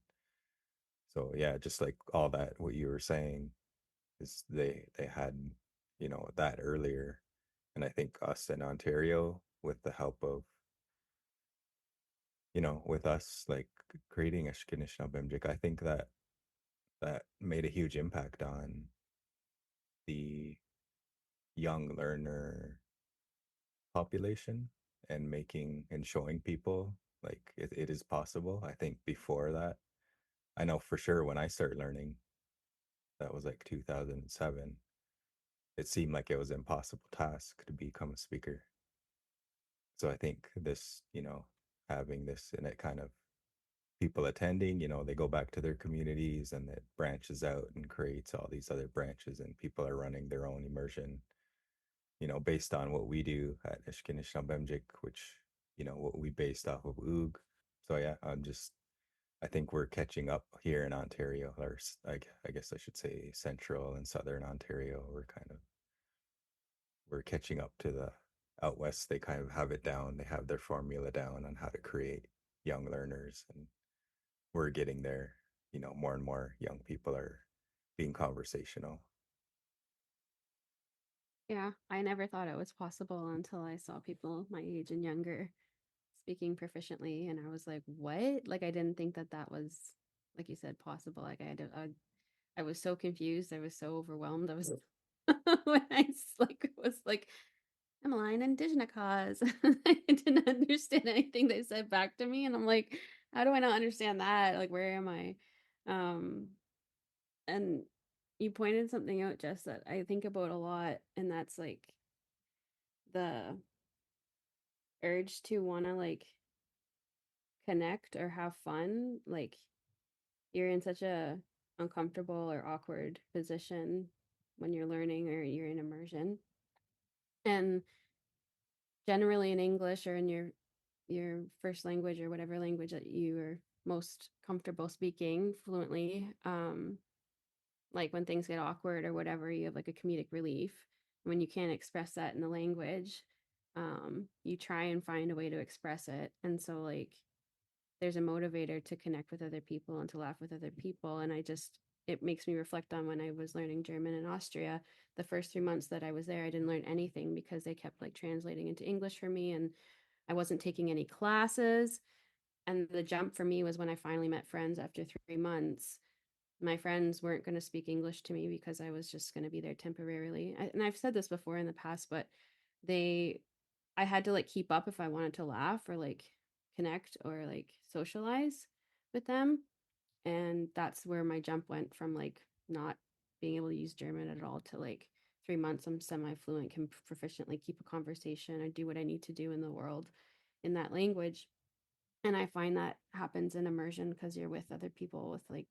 so, yeah, just like all that, what you were saying is they had, that earlier. And I think us in Ontario, with the help of, with us like creating Eshki-Nishnaabemjig, I think that made a huge impact on the young learner population and making and showing people like it is possible. I think before that, I know for sure when I started learning, that was like 2007, it seemed like it was an impossible task to become a speaker. So I think this, having this and it kind of people attending, they go back to their communities and it branches out and creates all these other branches and people are running their own immersion, based on what we do at Eshki-Nishnaabemjig, which, what we based off of OOG. So yeah, I think we're catching up here in Ontario, or I guess I should say central and southern Ontario. We're catching up to the out west. They kind of have it down. They have their formula down on how to create young learners, and we're getting there. more and more young people are being conversational. Yeah, I never thought it was possible until I saw people my age and younger speaking proficiently, and I was like, "What?" Like, I didn't think that that was, like you said, possible. Like, I was so confused. I was so overwhelmed. I was when was like, I'm a line Indigenous cause. I didn't understand anything they said back to me, and I'm like, how do I not understand that? Like, where am I? Um, and you pointed something out, Jess, that I think about a lot, and that's like the urge to want to like connect or have fun. Like, you're in such a uncomfortable or awkward position when you're learning or you're in immersion. And generally in English or in your first language or whatever language that you are most comfortable speaking fluently, like when things get awkward or whatever, you have like a comedic relief. When you can't express that in the language, you try and find a way to express it. And so like there's a motivator to connect with other people and to laugh with other people. And it makes me reflect on when I was learning German in Austria. The first 3 months that I was there, I didn't learn anything because they kept like translating into English for me, and I wasn't taking any classes. And the jump for me was when I finally met friends after 3 months. My friends weren't going to speak English to me because I was just going to be there temporarily. And I've said this before in the past, but they, I had to like keep up if I wanted to laugh or like connect or like socialize with them. And that's where my jump went from like not being able to use German at all to like 3 months I'm semi-fluent, can proficiently keep a conversation or do what I need to do in the world in that language. And I find that happens in immersion because you're with other people with like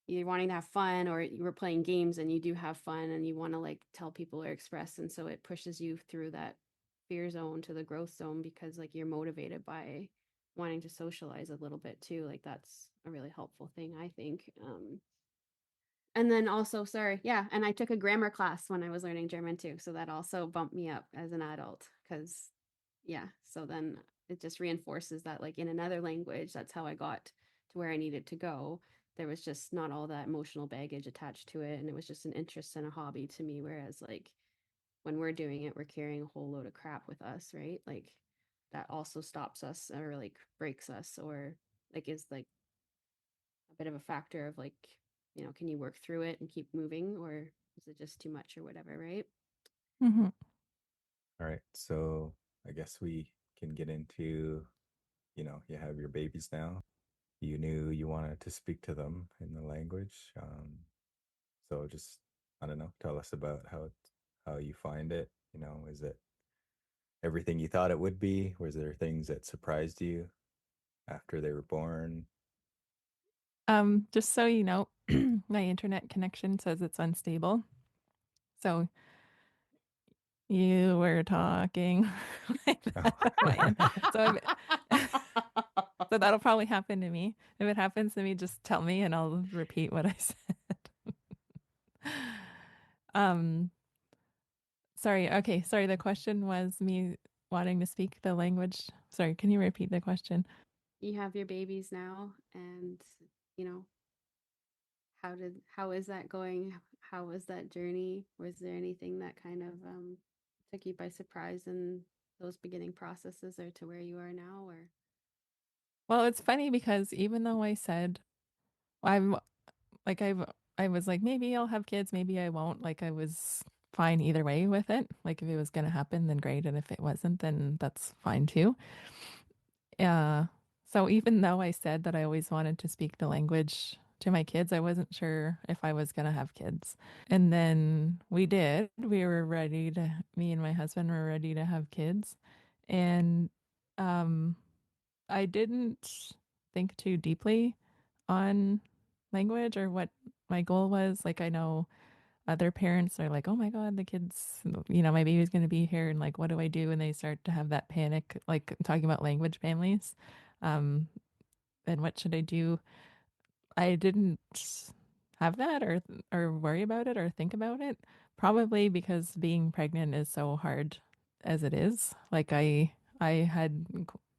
you're wanting to have fun, or you were playing games and you do have fun and you want to like tell people or express, and so it pushes you through that fear zone to the growth zone because like you're motivated by wanting to socialize a little bit too. Like that's a really helpful thing, I think. And then also, sorry, yeah, and I took a grammar class when I was learning German too, so that also bumped me up as an adult because yeah, so then it just reinforces that like in another language, that's how I got to where I needed to go. There was just not all that emotional baggage attached to it, and it was just an interest and a hobby to me, whereas like when we're doing it, we're carrying a whole load of crap with us, right? Like that also stops us or like breaks us, or like is like a bit of a factor of like, can you work through it and keep moving, or is it just too much or whatever, right? Mm-hmm. All right, so I guess we can get into, you have your babies now. You knew you wanted to speak to them in the language. So just, I don't know, tell us about how you find it. Is it everything you thought it would be? Was there things that surprised you after they were born? Just so you know, my internet connection says it's unstable. So you were talking like that on my end. So so that'll probably happen to me. If it happens to me, just tell me and I'll repeat what I said. um Sorry. Okay. Sorry. The question was me wanting to speak the language. Sorry. Can you repeat the question? You have your babies now, and you know how is that going? How was that journey? Was there anything that kind of took you by surprise in those beginning processes, or to where you are now? Or Well, it's funny because even though I said I'm like I was like maybe I'll have kids, maybe I won't. Like I was fine either way with it. Like if it was going to happen, then great, and if it wasn't, then that's fine too. Yeah. So even though I said that I always wanted to speak the language to my kids, I wasn't sure if I was going to have kids. And then we did. We were ready to, me and my husband were ready to have kids. And um, I didn't think too deeply on language or what my goal was. Like, I know other parents are like, oh my God, the kids, my baby's going to be here. And like, what do I do? And they start to have that panic, like talking about language families. Um, and what should I do? I didn't have that or worry about it or think about it, probably because being pregnant is so hard as it is. Like I had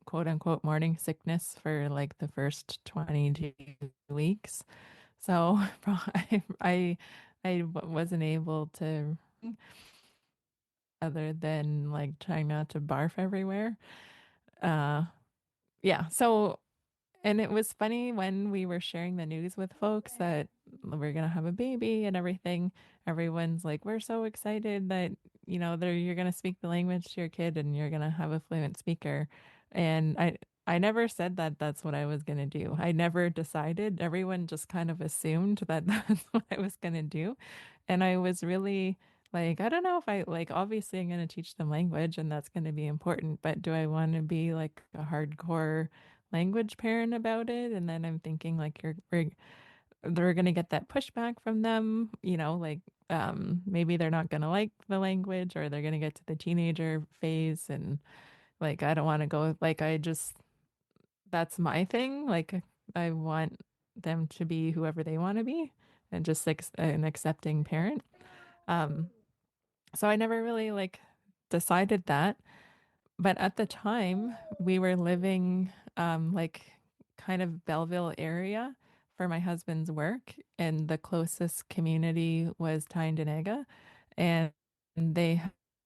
quote unquote morning sickness for like the first 22 weeks. So I wasn't able to, other than like trying not to barf everywhere. Uh, yeah. So, and it was funny when we were sharing the news with folks that we're gonna have a baby and everything. Everyone's like, "We're so excited that you're gonna speak the language to your kid and you're gonna have a fluent speaker." And I never said that that's what I was gonna do. I never decided. Everyone just kind of assumed that that's what I was gonna do, and I was really like, I don't know if I like. Obviously, I'm gonna teach them language, and that's gonna be important. But do I want to be like a hardcore language parent about it? And then I'm thinking like they're gonna get that pushback from them, like maybe they're not gonna like the language, or they're gonna get to the teenager phase and like I don't want to go, like I just, that's my thing. Like I want them to be whoever they want to be and just like an accepting parent. Um so I never really like decided that. But at the time, we were living like kind of Belleville area for my husband's work, and the closest community was Tyendinaga, and they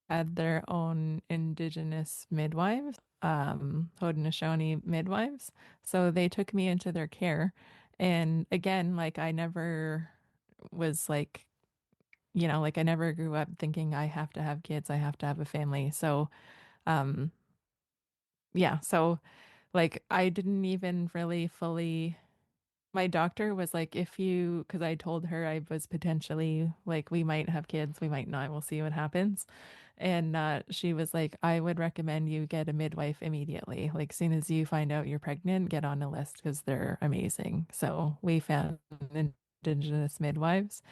had their own Indigenous midwives, Haudenosaunee midwives. So they took me into their care. And again, like I never was like, like I never grew up thinking I have to have kids, I have to have a family. So, um, yeah, so like I didn't even really fully, my doctor was like, if you, because I told her I was potentially like, we might have kids, we might not, we'll see what happens. And she was like, I would recommend you get a midwife immediately. Like, soon as you find out you're pregnant, get on a list because they're amazing. So we found Indigenous midwives.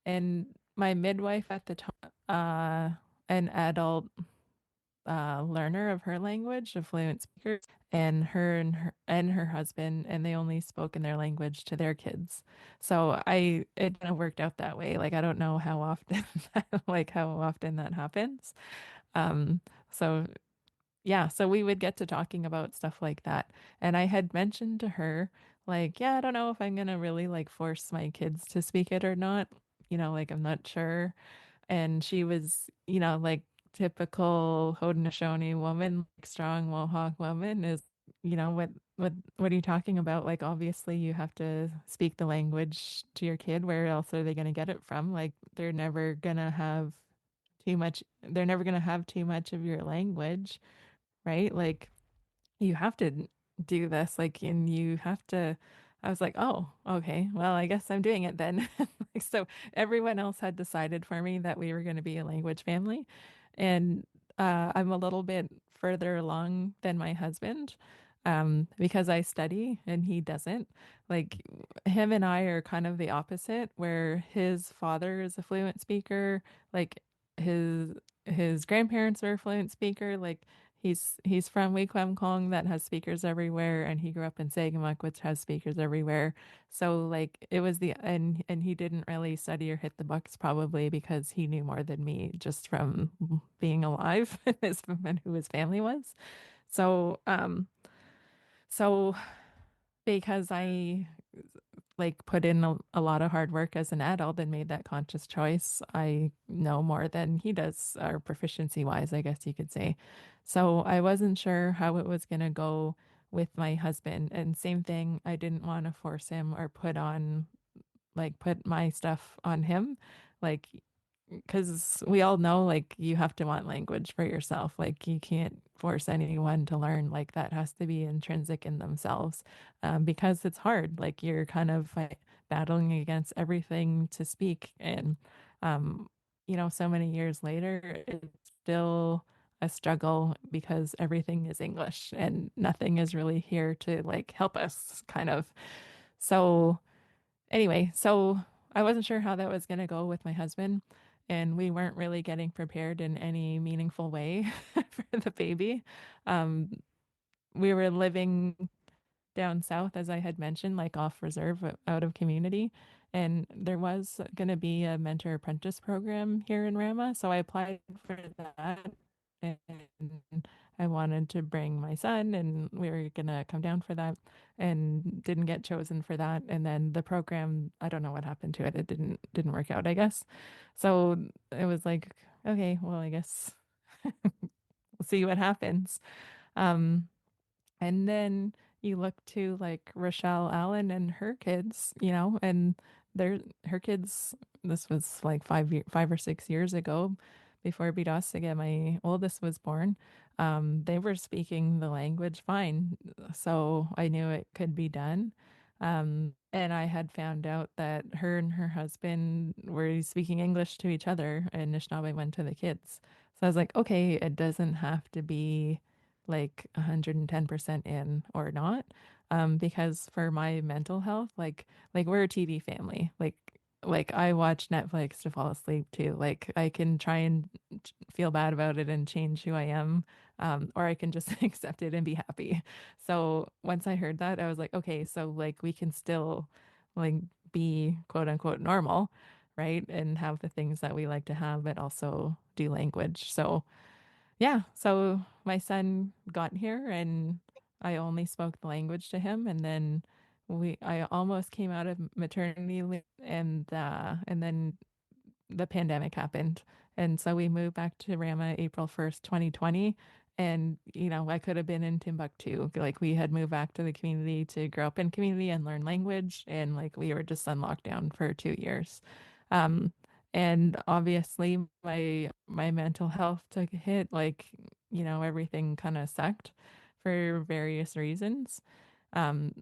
And my midwife at the time, an adult learner of her language, a fluent speaker, and her husband, and they only spoke in their language to their kids. So it kind of worked out that way. Like I don't know how often how often that happens. Um, so yeah, so we would get to talking about stuff like that. And I had mentioned to her, like, yeah, I don't know if I'm gonna really like force my kids to speak it or not. Like I'm not sure. And she was, like typical Haudenosaunee woman, like strong Mohawk woman is, what are you talking about? Like obviously you have to speak the language to your kid. Where else are they going to get it from? Like they're never going to have too much of your language, right? Like you have to do this, like, and you have to. I was like, oh, okay, well, I guess I'm doing it then. Like, so everyone else had decided for me that we were going to be a language family. And I'm a little bit further along than my husband, because I study and he doesn't. Like, him and I are kind of the opposite, where his father is a fluent speaker, like his his grandparents are a fluent speaker, like he's from Miigwanaabiik that has speakers everywhere, and he grew up in Sagamok, which has speakers everywhere. So like it was and he didn't really study or hit the books probably because he knew more than me just from being alive as and who his family was. So so because I like put in a lot of hard work as an adult and made that conscious choice, I know more than he does, or proficiency wise, I guess you could say. So I wasn't sure how it was going to go with my husband. And same thing, I didn't want to force him or put my stuff on him. Like, because we all know, like, you have to want language for yourself. Like, you can't force anyone to learn. Like, that has to be intrinsic in themselves, because it's hard. Like, you're kind of like battling against everything to speak. And, um, so many years later, it's still a struggle because everything is English and nothing is really here to like help us, kind of. So, anyway, so I wasn't sure how that was going to go with my husband, and we weren't really getting prepared in any meaningful way for the baby. Um, we were living down south, as I had mentioned, like off reserve, out of community. And there was going to be a mentor apprentice program here in Rama. So I applied for that. And I wanted to bring my son, and we were gonna come down for that, and didn't get chosen for that. And then the program, I don't know what happened to it. It didn't work out, I guess. So it was like, okay, well, I guess we'll see what happens. Um, and then you look to like Rochelle Allen and her kids, and they're her kids. This was like 5 or 6 years ago, before Bidasiga, my oldest, was born. They were speaking the language fine, so I knew it could be done. And I had found out that her and her husband were speaking English to each other, and Anishnawbe went to the kids. So I was like, okay, it doesn't have to be like 110% in or not. Because for my mental health, like we're a TV family. Like I watch Netflix to fall asleep too. Like I can try and feel bad about it and change who I am, or I can just accept it and be happy. So once I heard that, I was like, okay, so like we can still like be quote unquote normal, right? And have the things that we like to have, but also do language. So yeah, so my son got here and I only spoke the language to him, and then I almost came out of maternity leave, and then the pandemic happened. And so we moved back to Rama April 1st, 2020. And, I could have been in Timbuktu. Like we had moved back to the community to grow up in community and learn language. And like we were just on lockdown for 2 years. Um, and obviously my mental health took a hit. Like, everything kind of sucked for various reasons. Um,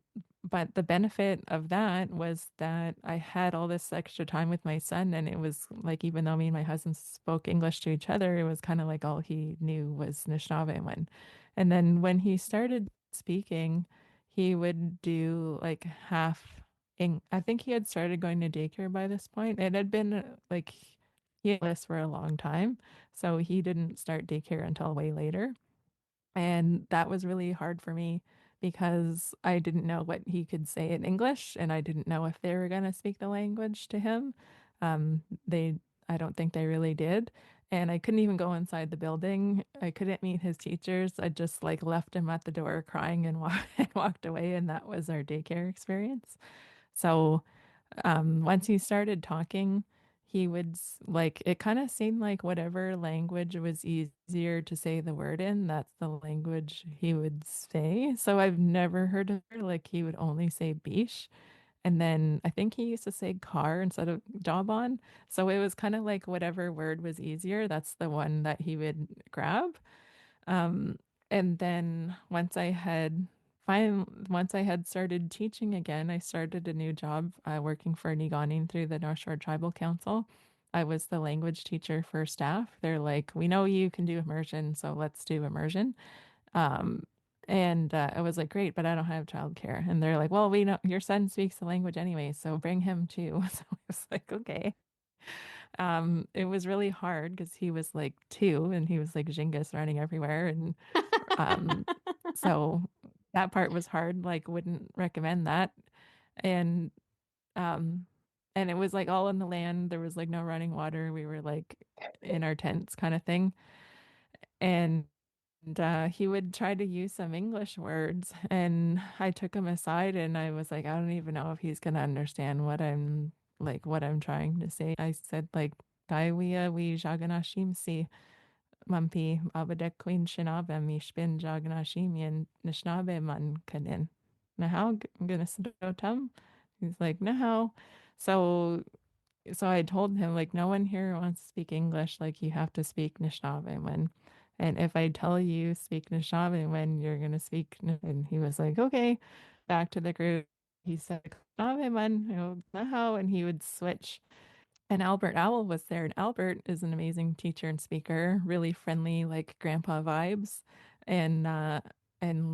but the benefit of that was that I had all this extra time with my son, and it was like, even though me and my husband spoke English to each other, it was kind of like all he knew was Anishinaabe. And then when he started speaking, he would do like I think he had started going to daycare by this point. It had been like he had this for a long time, so he didn't start daycare until way later. And that was really hard for me because I didn't know what he could say in English, and I didn't know if they were going to speak the language to him. They, I don't think they really did. And I couldn't even go inside the building. I couldn't meet his teachers. I just like left him at the door crying and, and walked away. And that was our daycare experience. So once he started talking, he would like it kind of seemed like whatever language was easier to say the word in, that's the language he would say. So I've never heard of like he would only say bish. And then I think he used to say car instead of job on. So it was kind of like whatever word was easier, that's the one that he would grab. Um, and then once I had started teaching again, I started a new job working for Niigaaniin through the North Shore Tribal Council. I was the language teacher for staff. They're like, we know you can do immersion, so let's do immersion. Um, and I was like, great, but I don't have childcare. And they're like, well, we know your son speaks the language anyway, so bring him too. So I was like, okay. It was really hard because he was like 2 and he was like Jingus running everywhere. And um, so that part was hard, like wouldn't recommend that. And um, and it was like all in the land. There was like no running water. We were like in our tents kind of thing. And he would try to use some English words, and I took him aside and I was like, I don't even know if he's gonna understand what I'm trying to say. I said like Kaiwia we jaganashimsi Mampi abadek queen shinabem mishpin jaganashimian nishnabe man kanin. Nahau gonna tum? He's like, no. So I told him like no one here wants to speak English. Like you have to speak Anishinaabe. And if I tell you speak Anishinaabe, you're gonna speak. And he was like, okay. Back to the group. He said Anishinaabe, naho, and he would switch. And Albert Owl was there, and Albert is an amazing teacher and speaker, really friendly, like grandpa vibes, and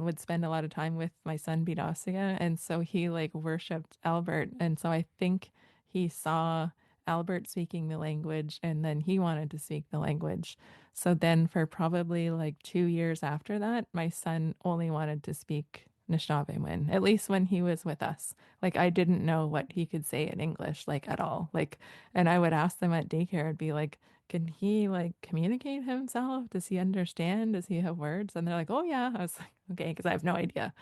would spend a lot of time with my son Bidasiga. And so he like worshipped Albert. And so I think he saw Albert speaking the language and then he wanted to speak the language. So then for probably like 2 years after that, my son only wanted to speak Anishnawbek, at least when he was with us. Like I didn't know what he could say in English, like at all. Like, and I would ask them at daycare, I'd be like, can he like communicate himself? Does he understand? Does he have words? And they're like, oh yeah. I was like, okay, because I have no idea.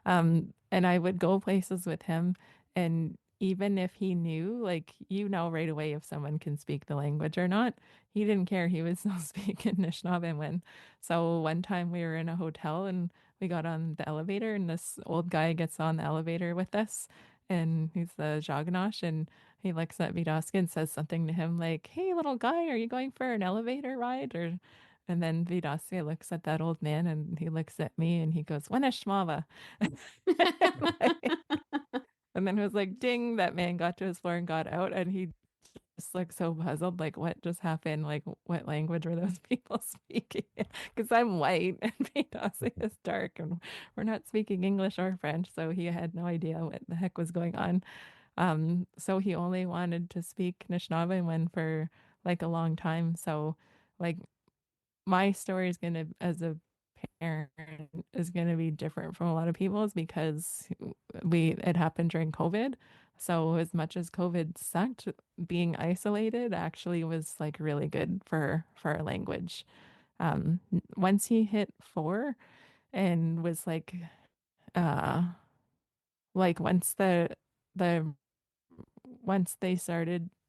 And I would go places with him, and even if he knew, like, right away if someone can speak the language or not, he didn't care. He was still speaking Anishinaabe. So one time we were in a hotel and we got on the elevator, and this old guy gets on the elevator with us, and he's the Jaganash, and he looks at Vidaska and says something to him like, "Hey, little guy, are you going for an elevator ride?" Or, and then Vidaska looks at that old man and he looks at me and he goes, "Weneshmava." And then it was like, ding, that man got to his floor and got out. And he just like so puzzled, like, what just happened? Like, what language were those people speaking? Because I'm white and Vidaska is dark and we're not speaking English or French. So he had no idea what the heck was going on. So he only wanted to speak Anishinaabe for like a long time. So, like, my story is going to, as a parent, is going to be different from a lot of people's because it happened during COVID. So as much as COVID sucked, being isolated actually was like really good for our language. Once he hit 4 and was uh like the once they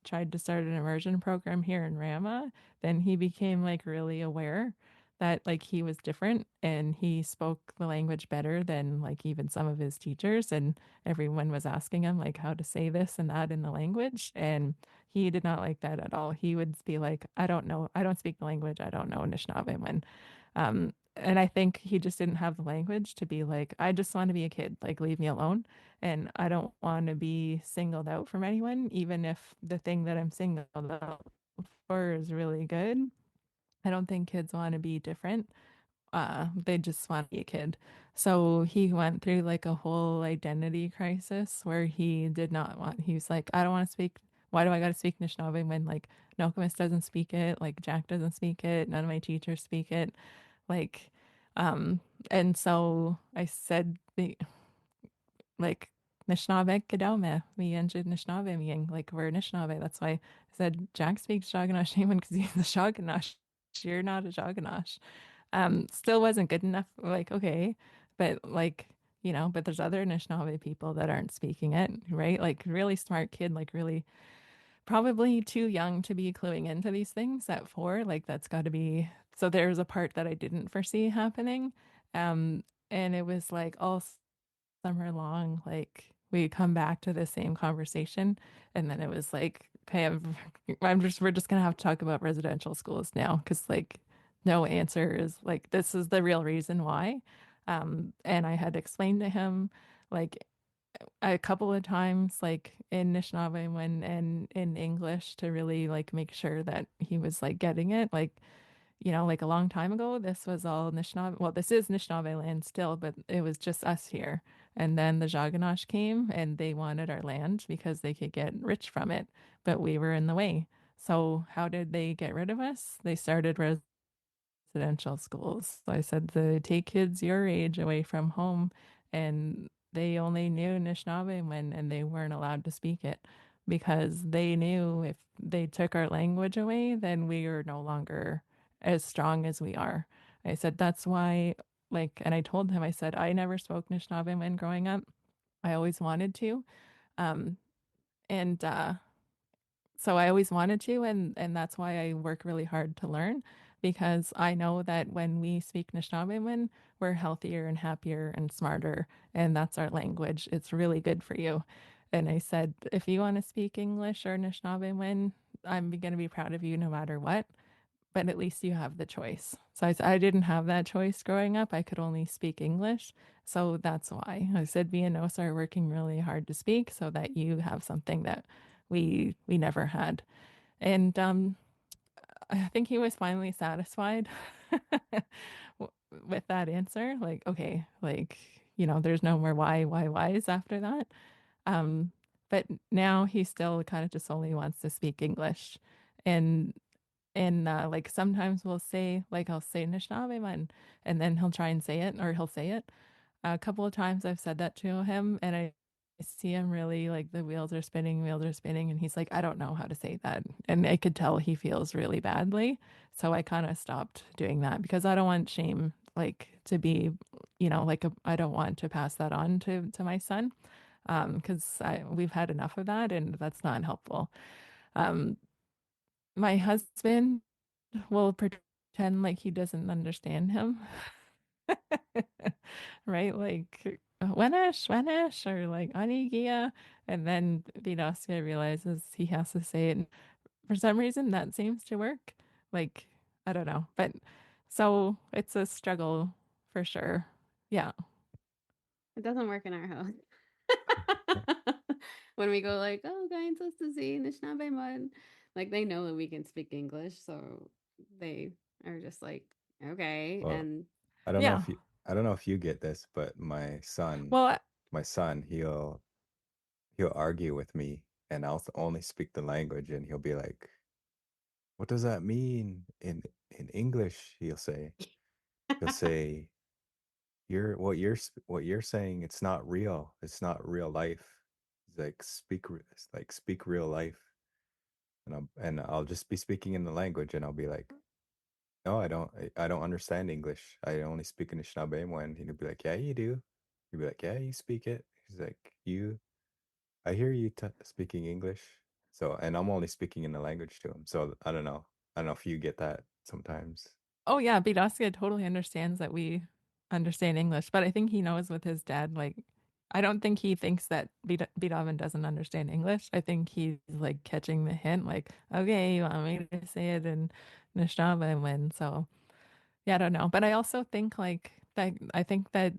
tried to start an immersion program here in Rama, then he became like really aware that like he was different and he spoke the language better than like even some of his teachers, and everyone was asking him like how to say this and that in the language, and he did not like that at all. He would be like, I don't know, I don't speak the language, I don't know Anishinaabe. And I think he just didn't have the language to be like, I just want to be a kid, like leave me alone. And I don't want to be singled out from anyone, even if the thing that I'm singled out for is really good. I don't think kids want to be different. They just want to be a kid. So he went through like a whole identity crisis where he did not want, he was like, I don't want to speak. Why do I got to speak Anishinaabe when like Nokomis doesn't speak it, like Jack doesn't speak it, none of my teachers speak it. Like, um, and so I said, like, Nishnaabek Gadome, me and Anishnawbemjig, like, we're Anishinaabe. That's why I said Jack speaks Shoganash Shaman because he's a Shoganash. You're not a Shoganash. Still wasn't good enough. Like, okay, but like, but there's other Anishinaabe people that aren't speaking it, right? Like, really smart kid, like, really probably too young to be cluing into these things at 4. Like that's got to be. So there's a part that I didn't foresee happening. And it was like all summer long, like we come back to the same conversation. And then it was like, okay, we're just gonna have to talk about residential schools now because like no answer is like this is the real reason why. And I had explained to him like a couple of times, like in Anishinaabe and in English to really like make sure that he was like getting it. Like, like a long time ago, this was all Anishinaabe. Well, this is Anishinaabe land still, but it was just us here. And then the Jaganash came and they wanted our land because they could get rich from it, but we were in the way. So how did they get rid of us? They started residential schools. So I said, take kids your age away from home, and they only knew Anishinaabe and they weren't allowed to speak it because they knew if they took our language away, then we are no longer as strong as we are. I said, that's why, like, and I told him, I said, I never spoke Anishinaabe when growing up. I always wanted to. Um, and so I always wanted to, and that's why I work really hard to learn because I know that when we speak Anishinaabe, we're healthier and happier and smarter, and that's our language. It's really good for you. And I said, if you want to speak English or Anishinaabe, I'm going to be proud of you no matter what, but at least you have the choice. So I didn't have that choice growing up. I could only speak English. So that's why I said me and Osa are working really hard to speak so that you have something that we never had. And I think he was finally satisfied with that answer. Like, okay, like, there's no more whys after that. Um, but now he still kind of just only wants to speak English. And like sometimes we'll say like I'll say Anishinaabe and then he'll try and say it or he'll say it. A couple of times I've said that to him, and I see him really like the wheels are spinning, and he's like, I don't know how to say that. And I could tell he feels really badly. So I kind of stopped doing that because I don't want shame like to be, like I don't want to pass that on to my son. Because we've had enough of that and that's not helpful. Um, my husband will pretend like he doesn't understand him. Right? Like Wenish or like Anigia. And then Vidasca realizes he has to say it. And for some reason that seems to work. Like, I don't know. But so it's a struggle for sure. Yeah. It doesn't work in our house. When we go like, oh, going to see Anishnawbek, like they know that we can speak English, so they are just like, okay. Well, And Yeah. I don't know if you get this, but Well, my son, he'll argue with me and I'll only speak the language and he'll be like, "What does that mean in English?" He'll say, what you're saying, it's not real. It's not real life. He's like, speak real life." And I'll just be speaking in the language and I'll be like, "No, I don't understand English. I only speak in Anishinaabe." And he'll be like, "Yeah, you do." He'll be like, "Yeah, you speak it." He's like, I hear you speaking English." So, and I'm only speaking in the language to him. So I don't know. I don't know if you get that sometimes. oh yeah, Bidasca totally understands that we understand English, but I think he knows with his dad, like I don't think he thinks that Beedaban doesn't understand English. I think he's like catching the hint, like, okay, you want me to say it in Anishinaabe, so yeah, I don't know. But I also think like that I think that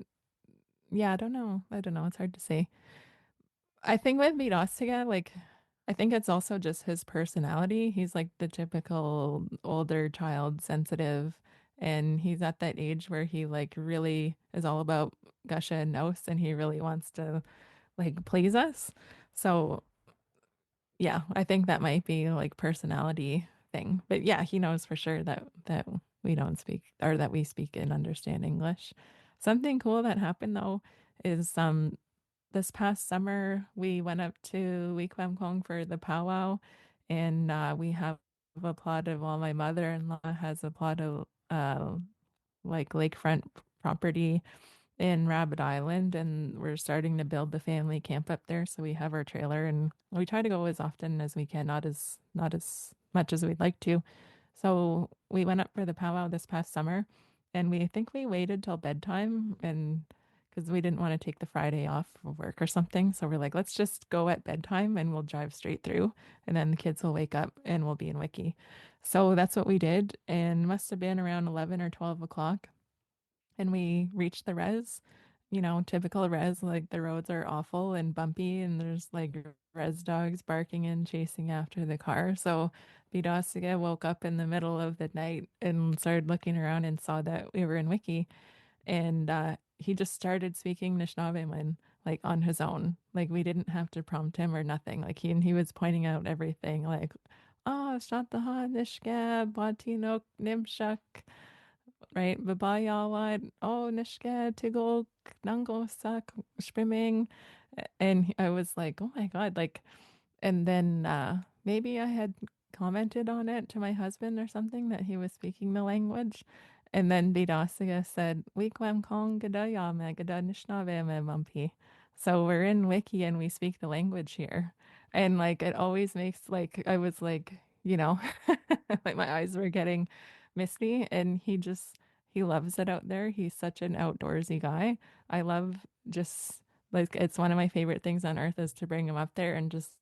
yeah, I don't know. I don't know. It's hard to say. I think with Vidasca, like, I think it's also just his personality. He's like the typical older child, sensitive, and he's at that age where he like really is all about Gusha and Nos, and he really wants to like please us. So yeah, I think that might be like personality thing. But yeah, he knows for sure that we don't speak or that we speak and understand English. Something cool that happened though is this past summer, we went up to Ojibwemotaadidaa for the powwow, and we have a plot of, well, my mother-in-law has a plot of like lakefront property in Rabbit Island, and we're starting to build the family camp up there. So we have our trailer, and we try to go as often as we can, not as much as we'd like to. So we went up for the powwow this past summer, and we think we waited till bedtime, and because we didn't want to take the Friday off of work or something. So we're like, let's just go at bedtime and we'll drive straight through, and then the kids will wake up and we'll be in Wiki. So that's what we did, and must have been around 11 or 12 o'clock, and we reached the res. Typical res, like the roads are awful and bumpy, and there's like res dogs barking and chasing after the car. So Bidasiga woke up in the middle of the night and started looking around and saw that we were in Wiki. And he just started speaking Nishnawbe like on his own. Like we didn't have to prompt him or nothing. Like he was pointing out everything like, oh, Shantaha, Nishgab, Watinok, Nimshak, right? Babayawad, oh, Nishka, Tigol, Nango, Sak, Swimming. And I was like, oh my God. Like, and then maybe I had commented on it to my husband or something that he was speaking the language. And then Bidasiga said, Wikwam Kong Gadayame Gadanishnave Bumpy. So we're in Wiki and we speak the language here. And like it always makes like I was like, like my eyes were getting misty, and he loves it out there. He's such an outdoorsy guy. I love just like it's one of my favorite things on earth is to bring him up there and just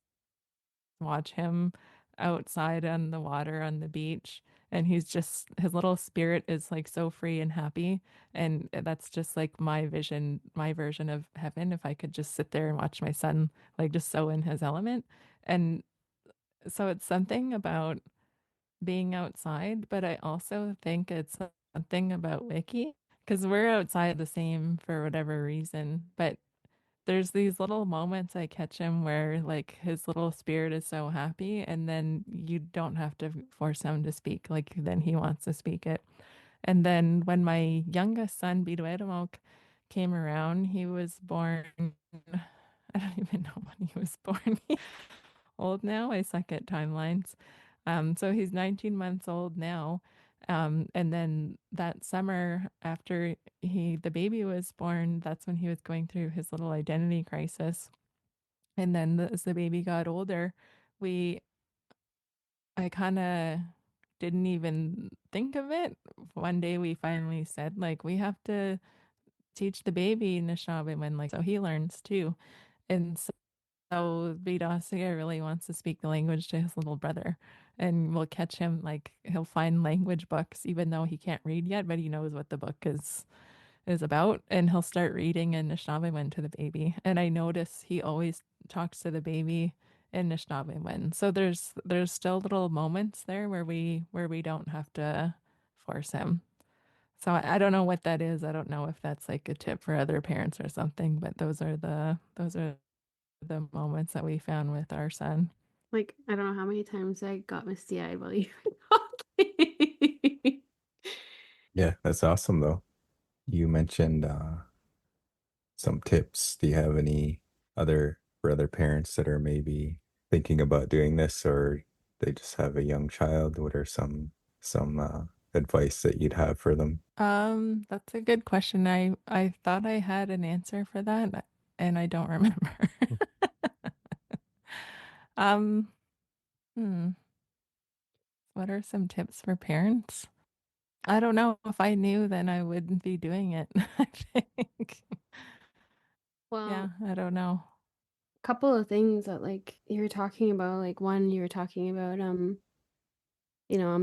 watch him outside on the water on the beach. And his little spirit is like so free and happy. And that's just like my version of heaven. If I could just sit there and watch my son like just so in his element. And so it's something about being outside, but I also think it's something about Wiki because we're outside the same for whatever reason. But there's these little moments I catch him where like his little spirit is so happy, and then you don't have to force him to speak. Like then he wants to speak it. And then when my youngest son, Ojibwemotaadidaa came around, he was born, I don't even know when he was born. He's old now. I suck at timelines. So he's 19 months old now. And then that summer after the baby was born, that's when he was going through his little identity crisis. And then as the baby got older, we I kind of didn't even think of it. One day we finally said, like, we have to teach the baby Anishnawbek, like, so he learns too. And so Beedaban really wants to speak the language to his little brother. And we'll catch him, like, he'll find language books, even though he can't read yet, but he knows what the book is about, and he'll start reading in Anishnawbek to the baby. And I notice he always talks to the baby in Anishnawbek. So there's still little moments there where we don't have to force him. So I don't know what that is. I don't know if that's like a tip for other parents or something, but those are the moments that we found with our son. Like, I don't know how many times I got misty-eyed while you were talking. Yeah, that's awesome though. You mentioned some tips. Do you have any for other parents that are maybe thinking about doing this, or they just have a young child? What are some advice that you'd have for them? That's a good question. I thought I had an answer for that, and I don't remember. Um, hmm, what are some tips for parents? I don't know. If I knew, then I wouldn't be doing it, I think. Yeah, Well, I don't know. a couple of things that like you were talking about, like one you were talking about, I'm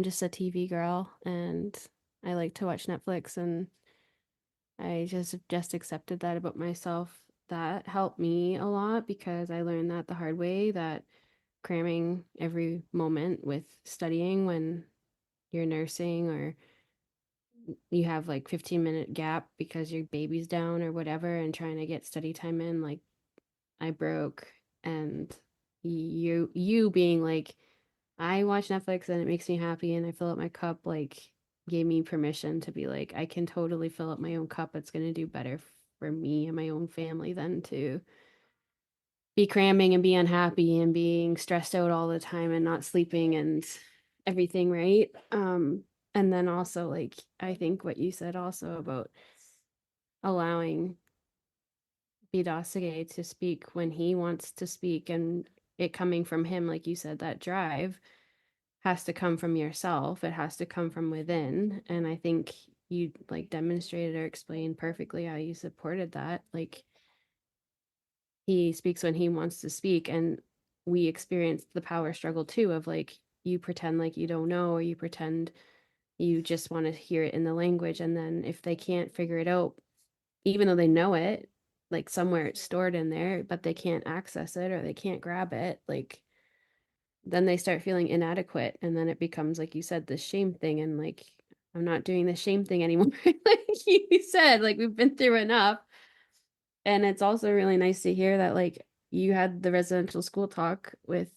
just a TV girl and I like to watch Netflix and I just accepted that about myself. That helped me a lot because I learned that the hard way that cramming every moment with studying when you're nursing or you have like 15-minute gap because your baby's down or whatever and trying to get study time in, like I broke. And you being like, I watch Netflix and it makes me happy and I fill up my cup, like gave me permission to be like, I can totally fill up my own cup. It's going to do better for me and my own family than to be cramming and be unhappy and being stressed out all the time and not sleeping and everything, right? And then also like I think what you said also about allowing Bidasage to speak when he wants to speak and it coming from him, like you said, that drive has to come from yourself. It has to come from within. And I think you like demonstrated or explained perfectly how you supported that. Like he speaks when he wants to speak. And we experienced the power struggle too of like you pretend like you don't know or you pretend you just want to hear it in the language. And then if they can't figure it out, even though they know it, like somewhere it's stored in there, but they can't access it or they can't grab it, like then they start feeling inadequate. And then it becomes, like you said, this shame thing. And like, I'm not doing the shame thing anymore. Like you said, like we've been through enough. And it's also really nice to hear that like you had the residential school talk with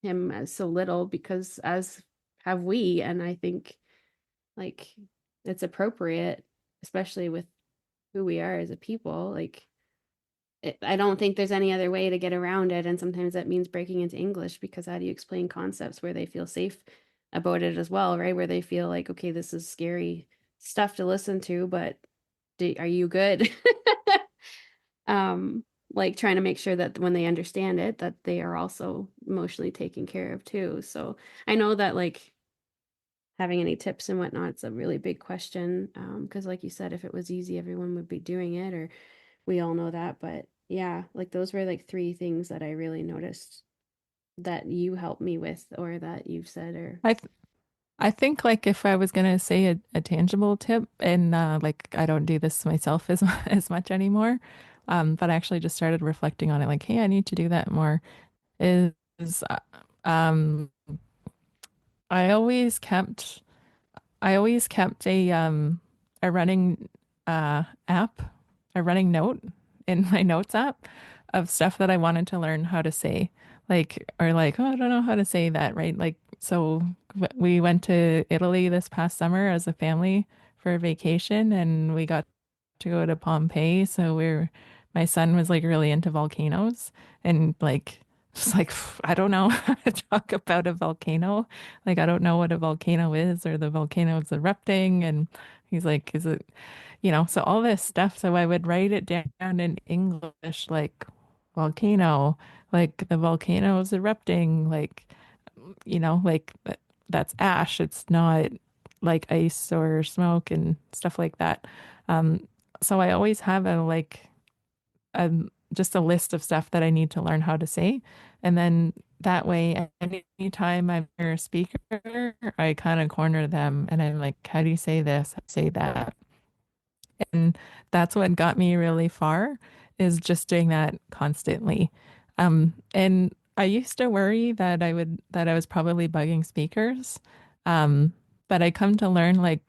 him as so little because as have we. And I think like it's appropriate, especially with who we are as a people. Like I don't think there's any other way to get around it. And sometimes that means breaking into English because how do you explain concepts where they feel safe about it as well, right? Where they feel like, okay, this is scary stuff to listen to, but are you good? um, like trying to make sure that when they understand it, that they are also emotionally taken care of too. So I know that like having any tips and whatnot, it's a really big question. Because like you said, if it was easy, everyone would be doing it, or we all know that. But yeah, like those were like three things that I really noticed that you helped me with or that you've said or I th I think like if I was gonna say a tangible tip, and like I don't do this myself as much anymore, but I actually just started reflecting on it, like, hey, I need to do that more. Is um, I always kept I always kept a running app, a running note in my notes app of stuff that I wanted to learn how to say. Like, or like, oh, I don't know how to say that, right? Like, so we went to Italy this past summer as a family for a vacation, and we got to go to Pompeii. So my son was like really into volcanoes and like, just like, I don't know how to talk about a volcano. Like, I don't know what a volcano is or the volcano is erupting. And he's like, is it, so all this stuff. So I would write it down in English, like volcano, like the volcano is erupting, like, like that's ash. It's not like ice or smoke and stuff like that. Um, so I always have a just a list of stuff that I need to learn how to say. And then that way, anytime I'm a speaker, I kind of corner them and I'm like, how do you say this? Say that. And that's what got me really far is just doing that constantly. And I used to worry that I was probably bugging speakers. Um, but I come to learn like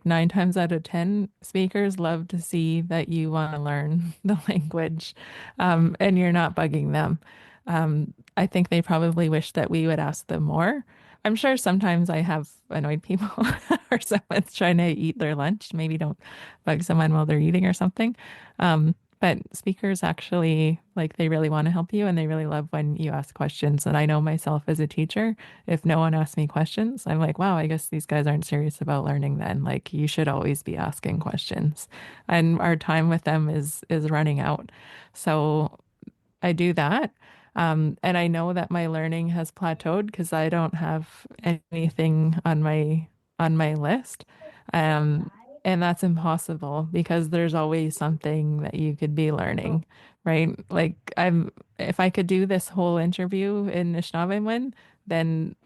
9 times out of 10, speakers love to see that you want to learn the language, and you're not bugging them. I think they probably wish that we would ask them more. I'm sure sometimes I have annoyed people or someone's trying to eat their lunch. Maybe don't bug someone while they're eating or something. But speakers actually like they really want to help you and they really love when you ask questions. And I know myself as a teacher, if no one asks me questions, I'm like, wow, I guess these guys aren't serious about learning then. Like you should always be asking questions. And our time with them is running out. So I do that. And I know that my learning has plateaued because I don't have anything on my list. Um, and that's impossible because there's always something that you could be learning, right? Like if I could do this whole interview in Anishnawbek, then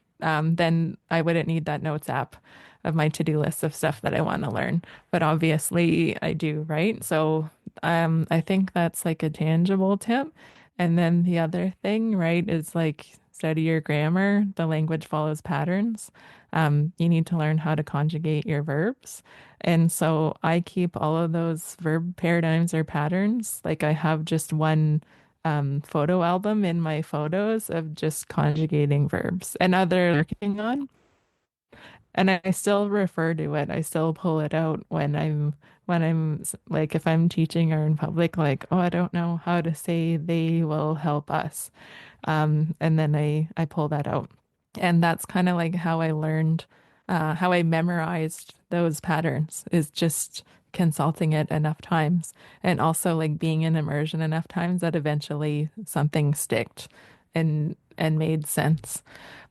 I wouldn't need that notes app of my to-do list of stuff that I want to learn. But obviously I do, right? So I think that's like a tangible tip. And then the other thing, right, is like study your grammar. The language follows patterns. You need to learn how to conjugate your verbs. And so I keep all of those verb paradigms or patterns. Like I have just one photo album in my photos of just conjugating verbs and other working on. And I still refer to it. I still pull it out when I'm like if I'm teaching or in public, like, oh, I don't know how to say they will help us. And then I pull that out. And that's kind of like how I learned, how I memorized those patterns is just consulting it enough times and also like being in immersion enough times that eventually something sticked and made sense.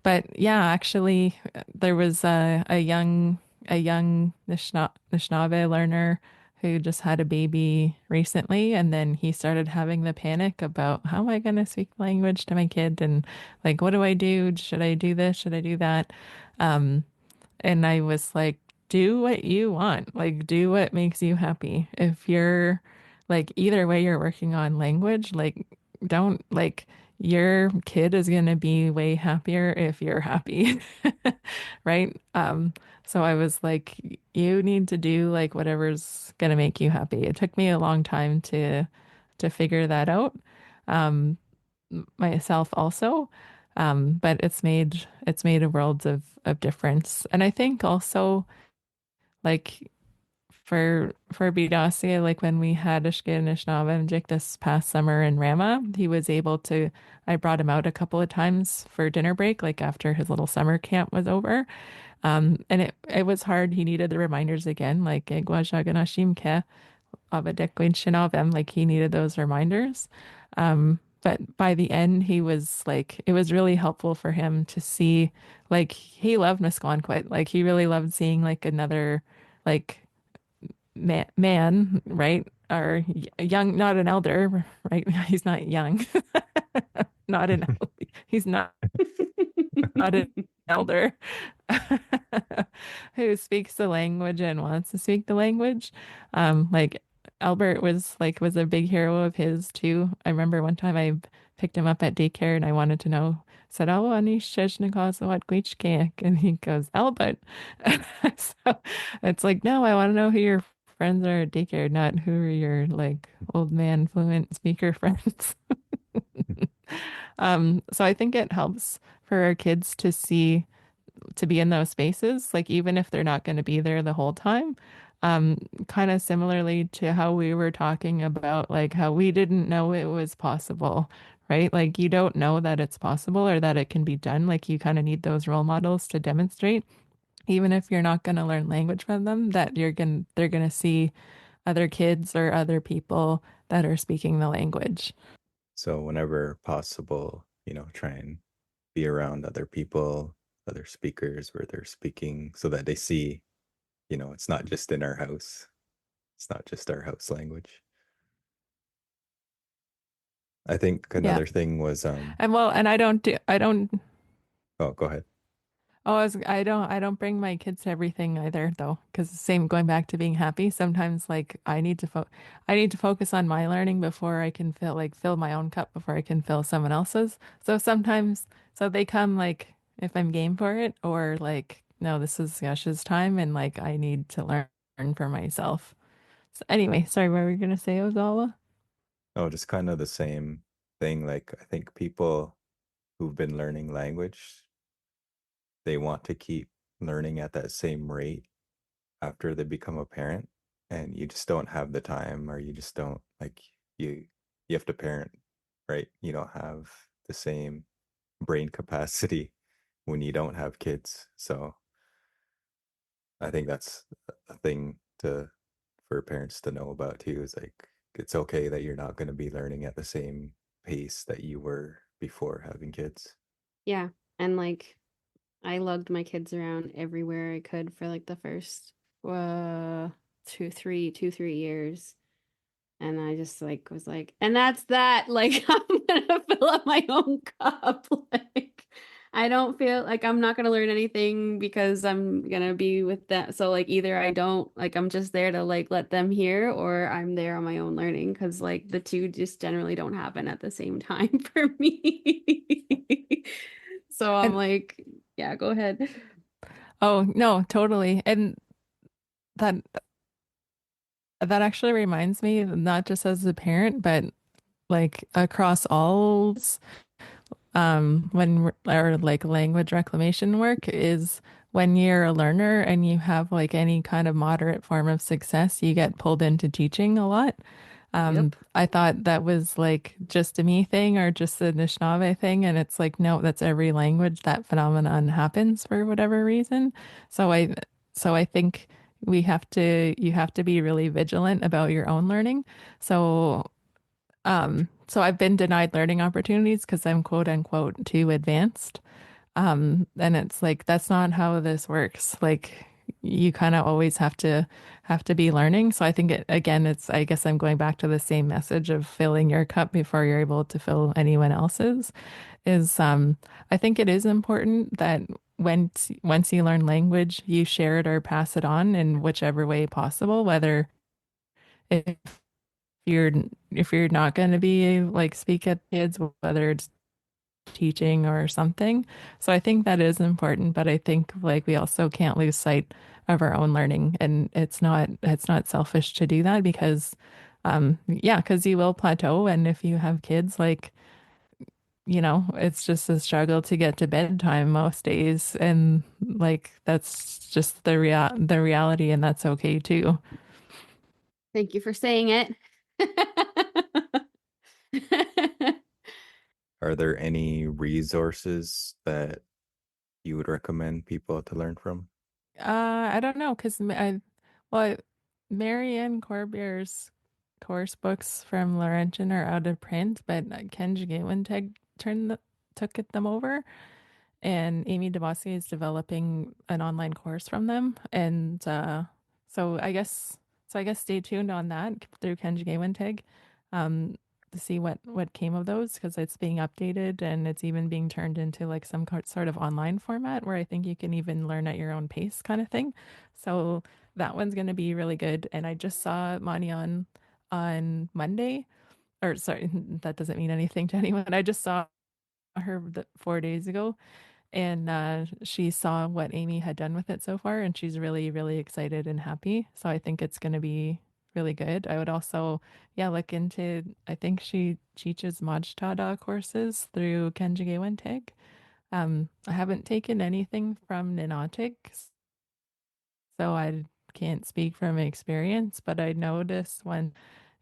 But yeah, actually, there was a young Anishinaabe learner who just had a baby recently, and then he started having the panic about how am I going to speak language to my kid, and like, what do I do? Should I do this? Should I do that? Um, and I was like, do what you want. Like, do what makes you happy. If you're like, either way, you're working on language, like, don't like your kid is going to be way happier if you're happy. Right? So I was like, you need to do like whatever's going to make you happy. It took me a long time to figure that out. Um, myself also. But it's made a world of difference. And I think also like for Bidasi, like when we had Eshki-Nishnaabemjig this past summer in Rama, he was able to I brought him out a couple of times for dinner break, like after his little summer camp was over. And it was hard. He needed the reminders again, like Miigwanaabiikwe like he needed those reminders. But by the end, he was like, it was really helpful for him to see, like, he loved Misquanquit. Like, he really loved seeing, like, another, like, man, right? Or young, not an elder, right? He's not young. Not an, he's not an elder who speaks the language and wants to speak the language. Like Albert was a big hero of his too. I remember one time I picked him up at daycare and I wanted to know, said, "Oh, and he goes, Albert." So it's like, no, I want to know who your friends are at daycare, not who are your like old man fluent speaker friends. So I think it helps for our kids to be in those spaces, like even if they're not going to be there the whole time, kind of similarly to how we were talking about like how we didn't know it was possible, right? Like you don't know that it's possible or that it can be done. Like you kind of need those role models to demonstrate, even if you're not going to learn language from them, that they're going to see other kids or other people that are speaking the language. So whenever possible, try and be around other people, other speakers where they're speaking so that they see, it's not just in our house. It's not just our house language. I think Yeah. another thing was And well, and I don't oh, go ahead. Oh, I don't bring my kids to everything either though, because same going back to being happy. Sometimes like I need to focus on my learning before I can fill my own cup before I can fill someone else's. So sometimes so they come like if I'm game for it or like no, this is Yash's time and like I need to learn for myself. So anyway, sorry, what were you gonna say, Ozawa? Oh, just kind of the same thing. Like I think people who've been learning language, they want to keep learning at that same rate after they become a parent, and you just don't have the time, or you just don't like you have to parent, right? You don't have the same brain capacity when you don't have kids. So I think that's a thing to for parents to know about too, is like it's okay that you're not going to be learning at the same pace that you were before having kids. Yeah. And like I lugged my kids around everywhere I could for like the first uh 3 years. And I just like was like, and that's that. Like I'm gonna fill up my own cup. Like I don't feel like I'm not gonna learn anything because I'm gonna be with them. So like either I don't like I'm just there to like let them hear or I'm there on my own learning because like the two just generally don't happen at the same time for me. So I'm And like, yeah, go ahead. oh no, totally. And that that actually reminds me, not just as a parent, but like across all when or like language reclamation work is when you're a learner and you have like any kind of moderate form of success, you get pulled into teaching a lot. Yep. I thought that was like just a me thing or just the Anishnawbe thing, and it's like no, that's every language that phenomenon happens for whatever reason. So I think you have to be really vigilant about your own learning. So so I've been denied learning opportunities because I'm quote unquote too advanced. And it's like that's not how this works. Like you kind of always have to be learning. So I think again, it's I guess I'm going back to the same message of filling your cup before you're able to fill anyone else's. Is I think it is important that once you learn language, you share it or pass it on in whichever way possible, whether if you're if you're not going to be like speak at kids, whether it's teaching or something. So I think that is important, but I think like we also can't lose sight of our own learning, and it's not selfish to do that because yeah, because you will plateau, and if you have kids, like it's just a struggle to get to bedtime most days, and like that's just the reality, and that's okay too. Thank you for saying it. Are there any resources that you would recommend people to learn from? I don't know because well, Marianne Corbier's course books from Laurentian are out of print, but Ken Jigawinteg took them over, and Amy DeBossier is developing an online course from them, and so I guess I guess stay tuned on that through Ken Jigawinteg, um, to see what came of those because it's being updated and it's even being turned into like some sort of online format where I think you can even learn at your own pace kind of thing. So that one's going to be really good. And I just saw Mani on Monday, or sorry, that doesn't mean anything to anyone. I just saw her 4 days ago, and she saw what Amy had done with it so far, and she's really, really excited and happy. So I think it's going to be really good. I would also, yeah, look into, I think she teaches Majtada courses through Kenjige Wenteg. I haven't taken anything from Ninatic, so I'd can't speak from experience, but I noticed when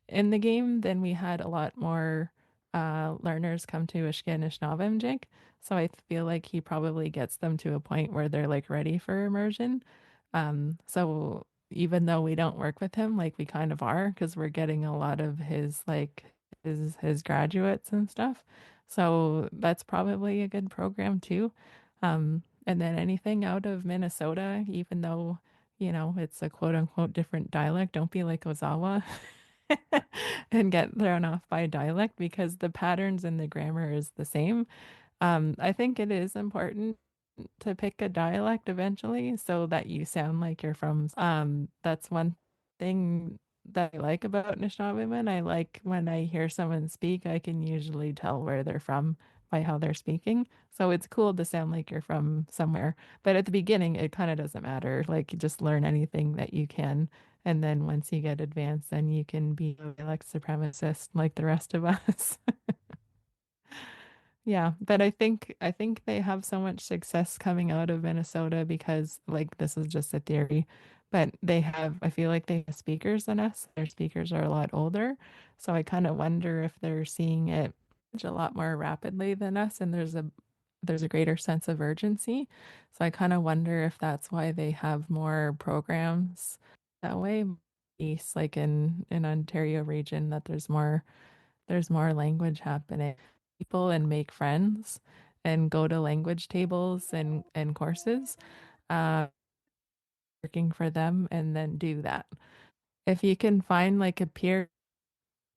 in the game, then we had a lot more learners come to Eshki-Nishnaabemjig. So I feel like he probably gets them to a point where they're like ready for immersion. So even though we don't work with him, like we kind of are, because we're getting a lot of his like his graduates and stuff. So that's probably a good program too. And then anything out of Minnesota, even though, you know, it's a quote unquote different dialect, don't be like Ozawa and get thrown off by dialect because the patterns and the grammar is the same. I think it is important to pick a dialect eventually so that you sound like you're from. That's one thing that I like about Anishnawbe. I like when I hear someone speak, I can usually tell where they're from by how they're speaking. So it's cool to sound like you're from somewhere. But at the beginning, it kind of doesn't matter. Like, you just learn anything that you can. And then once you get advanced, then you can be a dialect supremacist like the rest of us. Yeah, but I think they have so much success coming out of Minnesota because like this is just a theory, but they have I feel like they have speakers than us. Their speakers are a lot older. So I kind of wonder if they're seeing it a lot more rapidly than us and there's a greater sense of urgency. So I kind of wonder if that's why they have more programs that way. East, like in Ontario region, that there's more language happening. People and make friends and go to language tables and courses, uh, working for them and then do that. If you can find like a peer,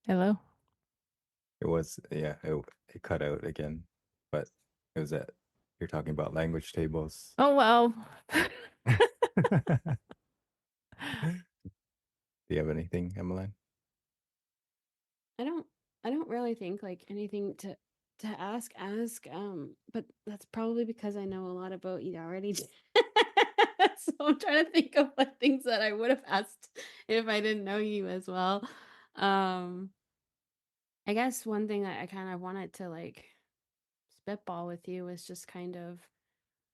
hello? It was, yeah, it cut out again, but it was that you're talking about language tables. Oh, well. Do you have anything, Emmeline? I don't I don't really think like anything to ask, but that's probably because I know a lot about you already. So I'm trying to think of what things that I would have asked if I didn't know you as well. Um, I guess one thing that I kind of wanted to like spitball with you was just kind of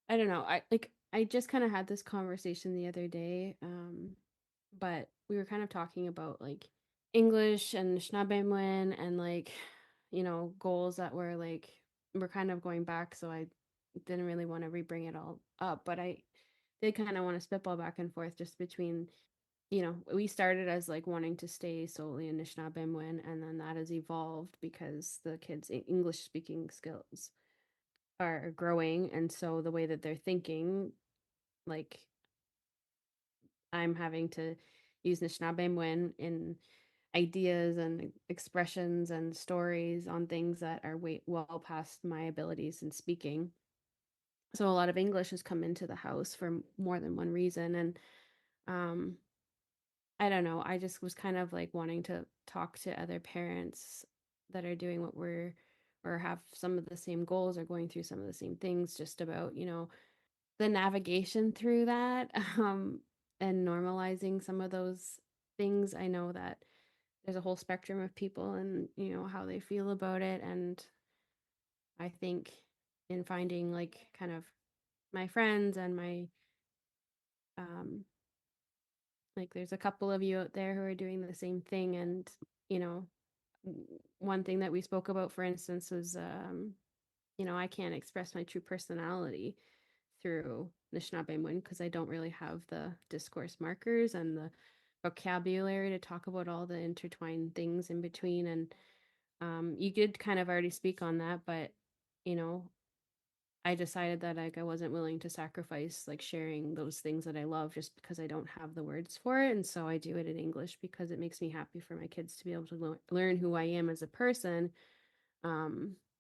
I don't know. I just kind of had this conversation the other day. But we were kind of talking about like English and Schnabemwen and like, goals that were like we're kind of going back, so I didn't really want to rebring it all up, but I did kind of want to spitball back and forth just between, we started as like wanting to stay solely in Anishnawbemwen, and then that has evolved because the kids' English speaking skills are growing, and so the way that they're thinking, like I'm having to use Anishnawbemwen in ideas and expressions and stories on things that are way well past my abilities in speaking. So a lot of English has come into the house for more than one reason. And um, I don't know. I just was kind of like wanting to talk to other parents that are doing what we're or have some of the same goals or going through some of the same things, just about, the navigation through that, and normalizing some of those things. I know that there's a whole spectrum of people and, how they feel about it. And I think in finding like kind of my friends and my, um, like there's a couple of you out there who are doing the same thing. And, you know, one thing that we spoke about, for instance, was, I can't express my true personality through Anishinaabe because I don't really have the discourse markers and the vocabulary to talk about all the intertwined things in between. And you did kind of already speak on that, but you know, I decided that like I wasn't willing to sacrifice like sharing those things that I love just because I don't have the words for it. And so I do it in English because it makes me happy for my kids to be able to learn who I am as a person,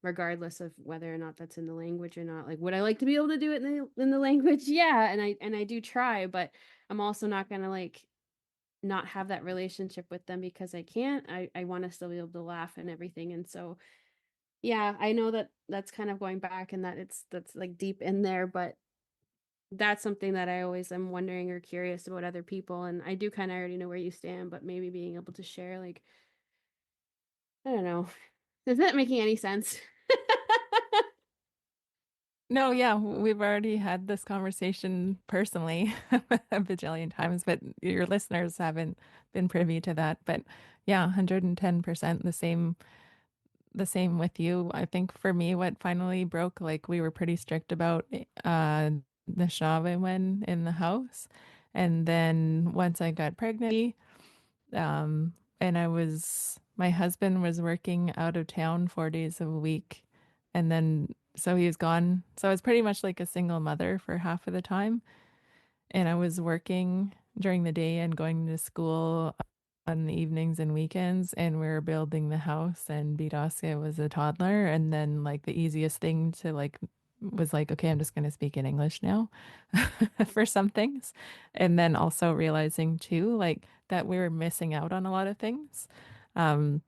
regardless of whether or not that's in the language or not. Like, would I like to be able to do it in the language? Yeah, and I do try, but I'm also not gonna like not have that relationship with them because I can't. I want to still be able to laugh and everything. And so yeah, I know that that's kind of going back and that that's like deep in there, but that's something that I always am wondering or curious about other people. And I do kind of already know where you stand, but maybe being able to share, like, I don't know. Is that making any sense? No, yeah, we've already had this conversation personally a bajillion times, but your listeners haven't been privy to that. But yeah, 110% the same with you. I think for me, what finally broke, like we were pretty strict about the Shawe in the house. And then once I got pregnant, and my husband was working out of town 4 days a week. And then, so he was gone. So I was pretty much like a single mother for half of the time. And I was working during the day and going to school on the evenings and weekends. And we were building the house, and Bidaske was a toddler. And then, like, the easiest thing to like was like, okay, I'm just going to speak in English now for some things. And then also realizing too, like, that we were missing out on a lot of things. Um,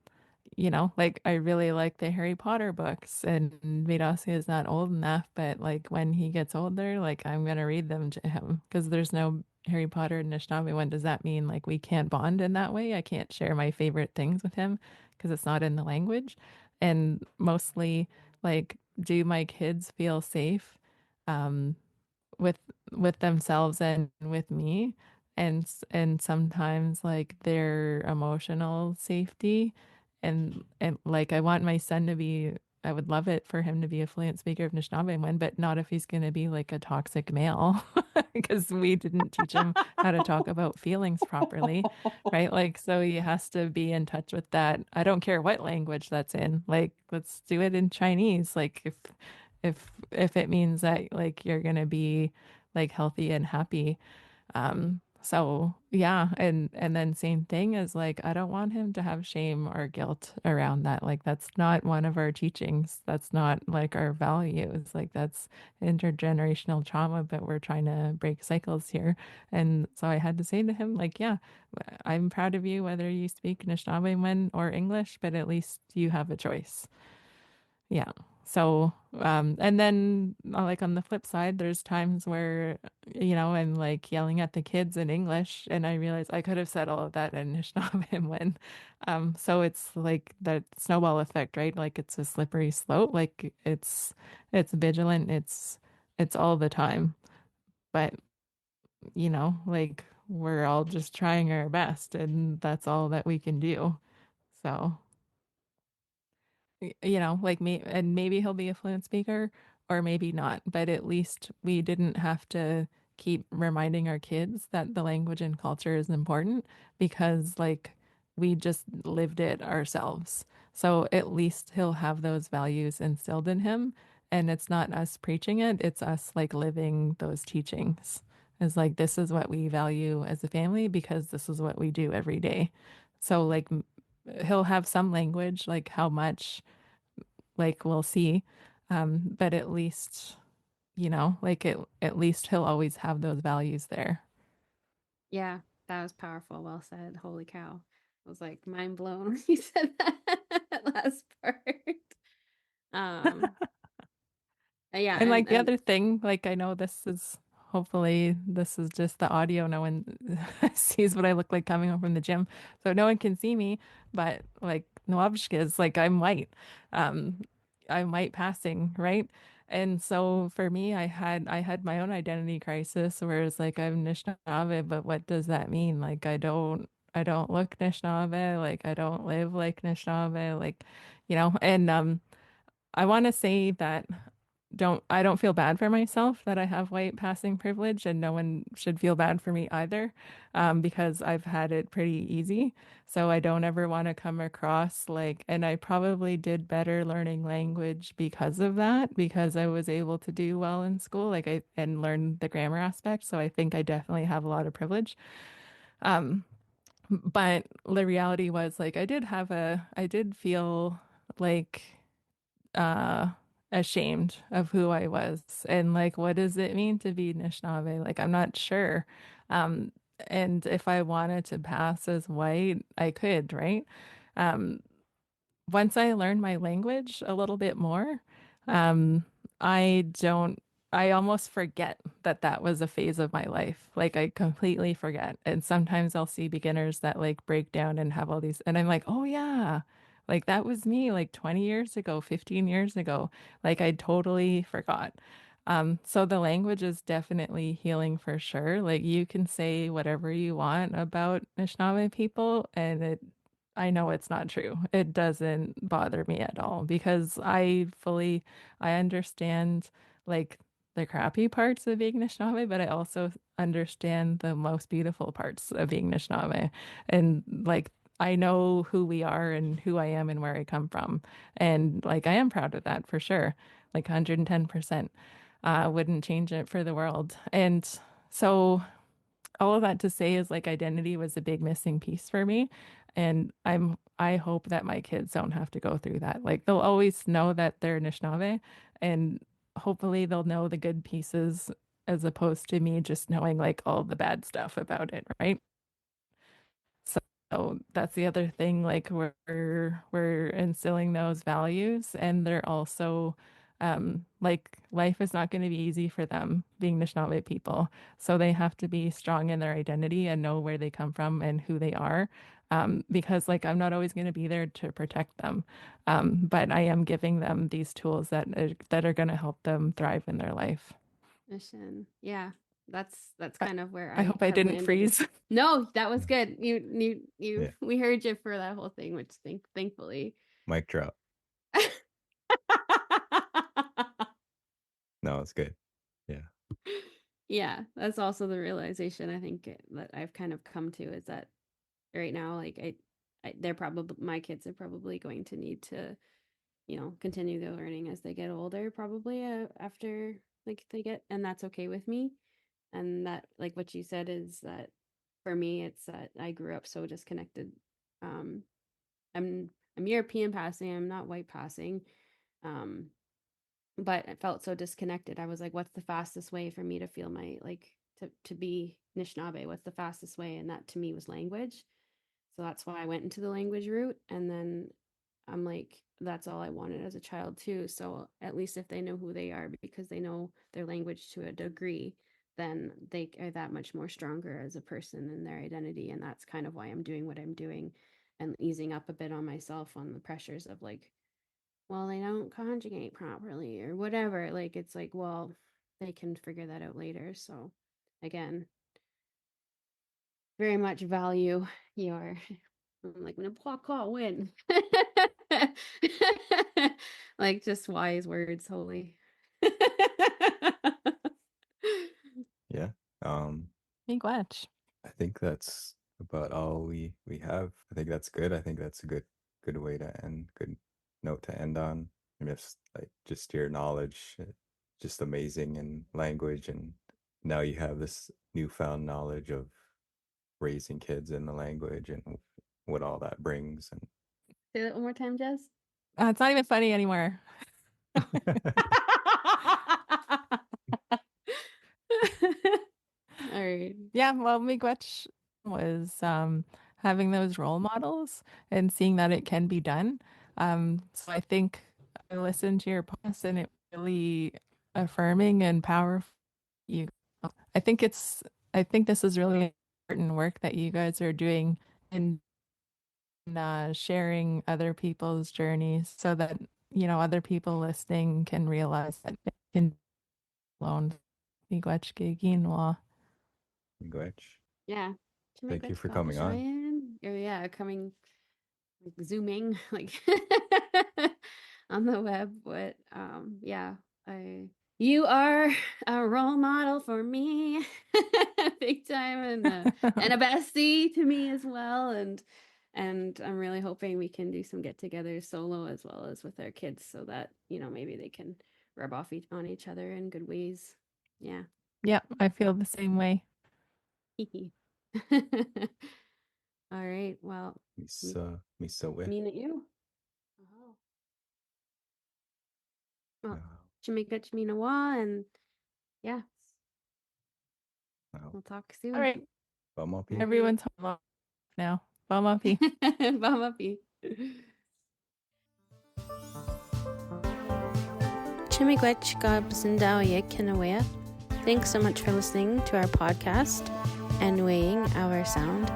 like I really like the Harry Potter books, and Vedasi is not old enough, but like when he gets older, like I'm gonna read them to him because there's no Harry Potter and Anishnawbek one. Does that mean like we can't bond in that way? I can't share my favorite things with him because it's not in the language. And mostly, like, do my kids feel safe um, with themselves and with me? And sometimes like their emotional safety and like I want my son to be, I would love it for him to be a fluent speaker of Anishinaabe, but not if he's going to be like a toxic male because we didn't teach him how to talk about feelings properly, right? Like, so he has to be in touch with that. I don't care what language that's in. Like, let's do it in Chinese. Like, if it means that like you're going to be like healthy and happy. So yeah, and then same thing as like I don't want him to have shame or guilt around that. Like that's not one of our teachings. That's not like our values. Like that's intergenerational trauma, but we're trying to break cycles here. And so I had to say to him, like, yeah, I'm proud of you whether you speak Anishinaabe or English, but at least you have a choice. Yeah. So, and then like on the flip side, there's times where, I'm like yelling at the kids in English, and I realize I could have said all of that in Anishinaabe when, so it's like that snowball effect, right? Like it's a slippery slope. Like it's vigilant. It's all the time. But, like we're all just trying our best, and that's all that we can do. So. Like me, and maybe he'll be a fluent speaker or maybe not, but at least we didn't have to keep reminding our kids that the language and culture is important because, like, we just lived it ourselves. So at least he'll have those values instilled in him. And it's not us preaching it, it's us like living those teachings. It's like, this is what we value as a family because this is what we do every day. So, like, he'll have some language, like how much, like we'll see. But at least, like at least he'll always have those values there. Yeah, that was powerful. Well said. Holy cow. I was like mind blown when you said that last part. Um, yeah, And like the and other thing, like I know hopefully this is just the audio. No one sees what I look like coming home from the gym. So no one can see me, but like Nwabshka is like Um I'm white passing, right? And so for me, I had my own identity crisis where it's like I'm Anishinaabe, but what does that mean? Like I don't look Anishinaabe, like I don't live like Anishinaabe, like and I want to say that I don't feel bad for myself that I have white passing privilege, and no one should feel bad for me either, because I've had it pretty easy. So I don't ever want to come across like, and I probably did better learning language because of that, because I was able to do well in school, like and learn the grammar aspect. So I think I definitely have a lot of privilege. Um, but the reality was like I did feel like uh ashamed of who I was and like what does it mean to be Anishinaabe? Like I'm not sure. Um and if I wanted to pass as white, I could, right? Um Once I learned my language a little bit more, um I don't I almost forget that that was a phase of my life. Like I completely forget. And sometimes I'll see beginners that like break down and have all these, and I'm like, oh yeah, like that was me like 20 years ago, 15 years ago. Like I totally forgot. So the language is definitely healing for sure. Like you can say whatever you want about Anishinaabe people, and I know it's not true. It doesn't bother me at all because I understand like the crappy parts of being Anishinaabe, but I also understand the most beautiful parts of being Anishinaabe. And like I know who we are and who I am and where I come from. And like I am proud of that for sure. Like 110%. Wouldn't change it for the world. And so all of that to say is like identity was a big missing piece for me. And I hope that my kids don't have to go through that. Like they'll always know that they're Anishinaabe and hopefully they'll know the good pieces as opposed to me just knowing like all the bad stuff about it, right? So that's the other thing, like we're instilling those values and they're also like life is not going to be easy for them being Anishinaabe people. So they have to be strong in their identity and know where they come from and who they are. Because like I'm not always going to be there to protect them. But I am giving them these tools that are going to help them thrive in their life. Mission. Yeah. That's I, kind of where I I hope I have didn't landed. freeze. No, that was good. You Yeah. we heard you for that whole thing, which thankfully. Mic drop. No, it's good. Yeah. Yeah, that's also the realization I think that I've kind of come to is that right now, like they're probably my kids are probably going to need to, continue their learning as they get older, probably after like they get, and that's okay with me. And that, like what you said, is that for me, it's that I grew up so disconnected. Um, I'm European passing. I'm not white passing. But I felt so disconnected. I was like, what's the fastest way for me to feel my like to be Anishinaabe? What's the fastest way? And that to me was language. So that's why I went into the language route. And then I'm like, that's all I wanted as a child too. So at least if they know who they are because they know their language to a degree, then they are that much more stronger as a person in their identity. And that's kind of why I'm doing what I'm doing and easing up a bit on myself on the pressures of like, well, they don't conjugate properly or whatever. Like, it's like, well, they can figure that out later. So, again, very much value your, I'm like, win. Like, just wise words, holy. Yeah. Miigwech. I think that's about all we have. I think that's good. I think that's a good way to end, good note to end on. And just your knowledge, just amazing in language, and now you have this newfound knowledge of raising kids in the language and what all that brings. And Say that one more time, Jess. It's not even funny anymore. All right. Yeah, well, Miigwech was having those role models and seeing that it can be done. So I think I listened to your podcast and it really affirming and powerful. You, I think this is really important work that you guys are doing in sharing other people's journeys so that, other people listening can realize that they can alone. Miigwech Giginwa. Miigwech. Yeah. Thank you for coming on. Or yeah, coming like zooming like on the web. But yeah, you are a role model for me. Big time, and a bestie to me as well. And I'm really hoping we can do some get-togethers solo as well as with our kids so that, maybe they can rub off on each other in good ways. Yeah. Yeah, I feel the same way. All right. Well, Misa we. mean at you. Oh. Well, Jamaica Chminawa, and yeah, we'll talk soon. All right. Bamapi. Everyone's home now. Bamapi. Bamapi. Chimigwech Gabsindawya Kinawea. Thanks so much for listening to our podcast, Enweying Our Sound.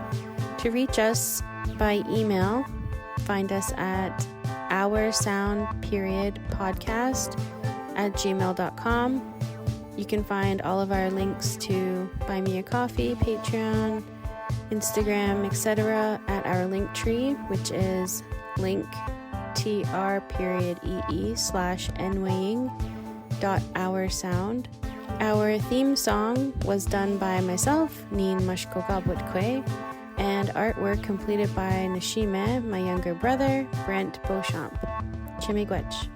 To reach us by email, find us at oursound.podcast@gmail.com, You can find all of our links to Buy Me a Coffee, Patreon, Instagram, etc. at our link tree, which is linktr.ee/enweying.oursound. Our theme song was done by myself, Nin Miigwanaabiikwe, and artwork completed by Nashime, my younger brother, Brent Beauchamp. Chimigwech.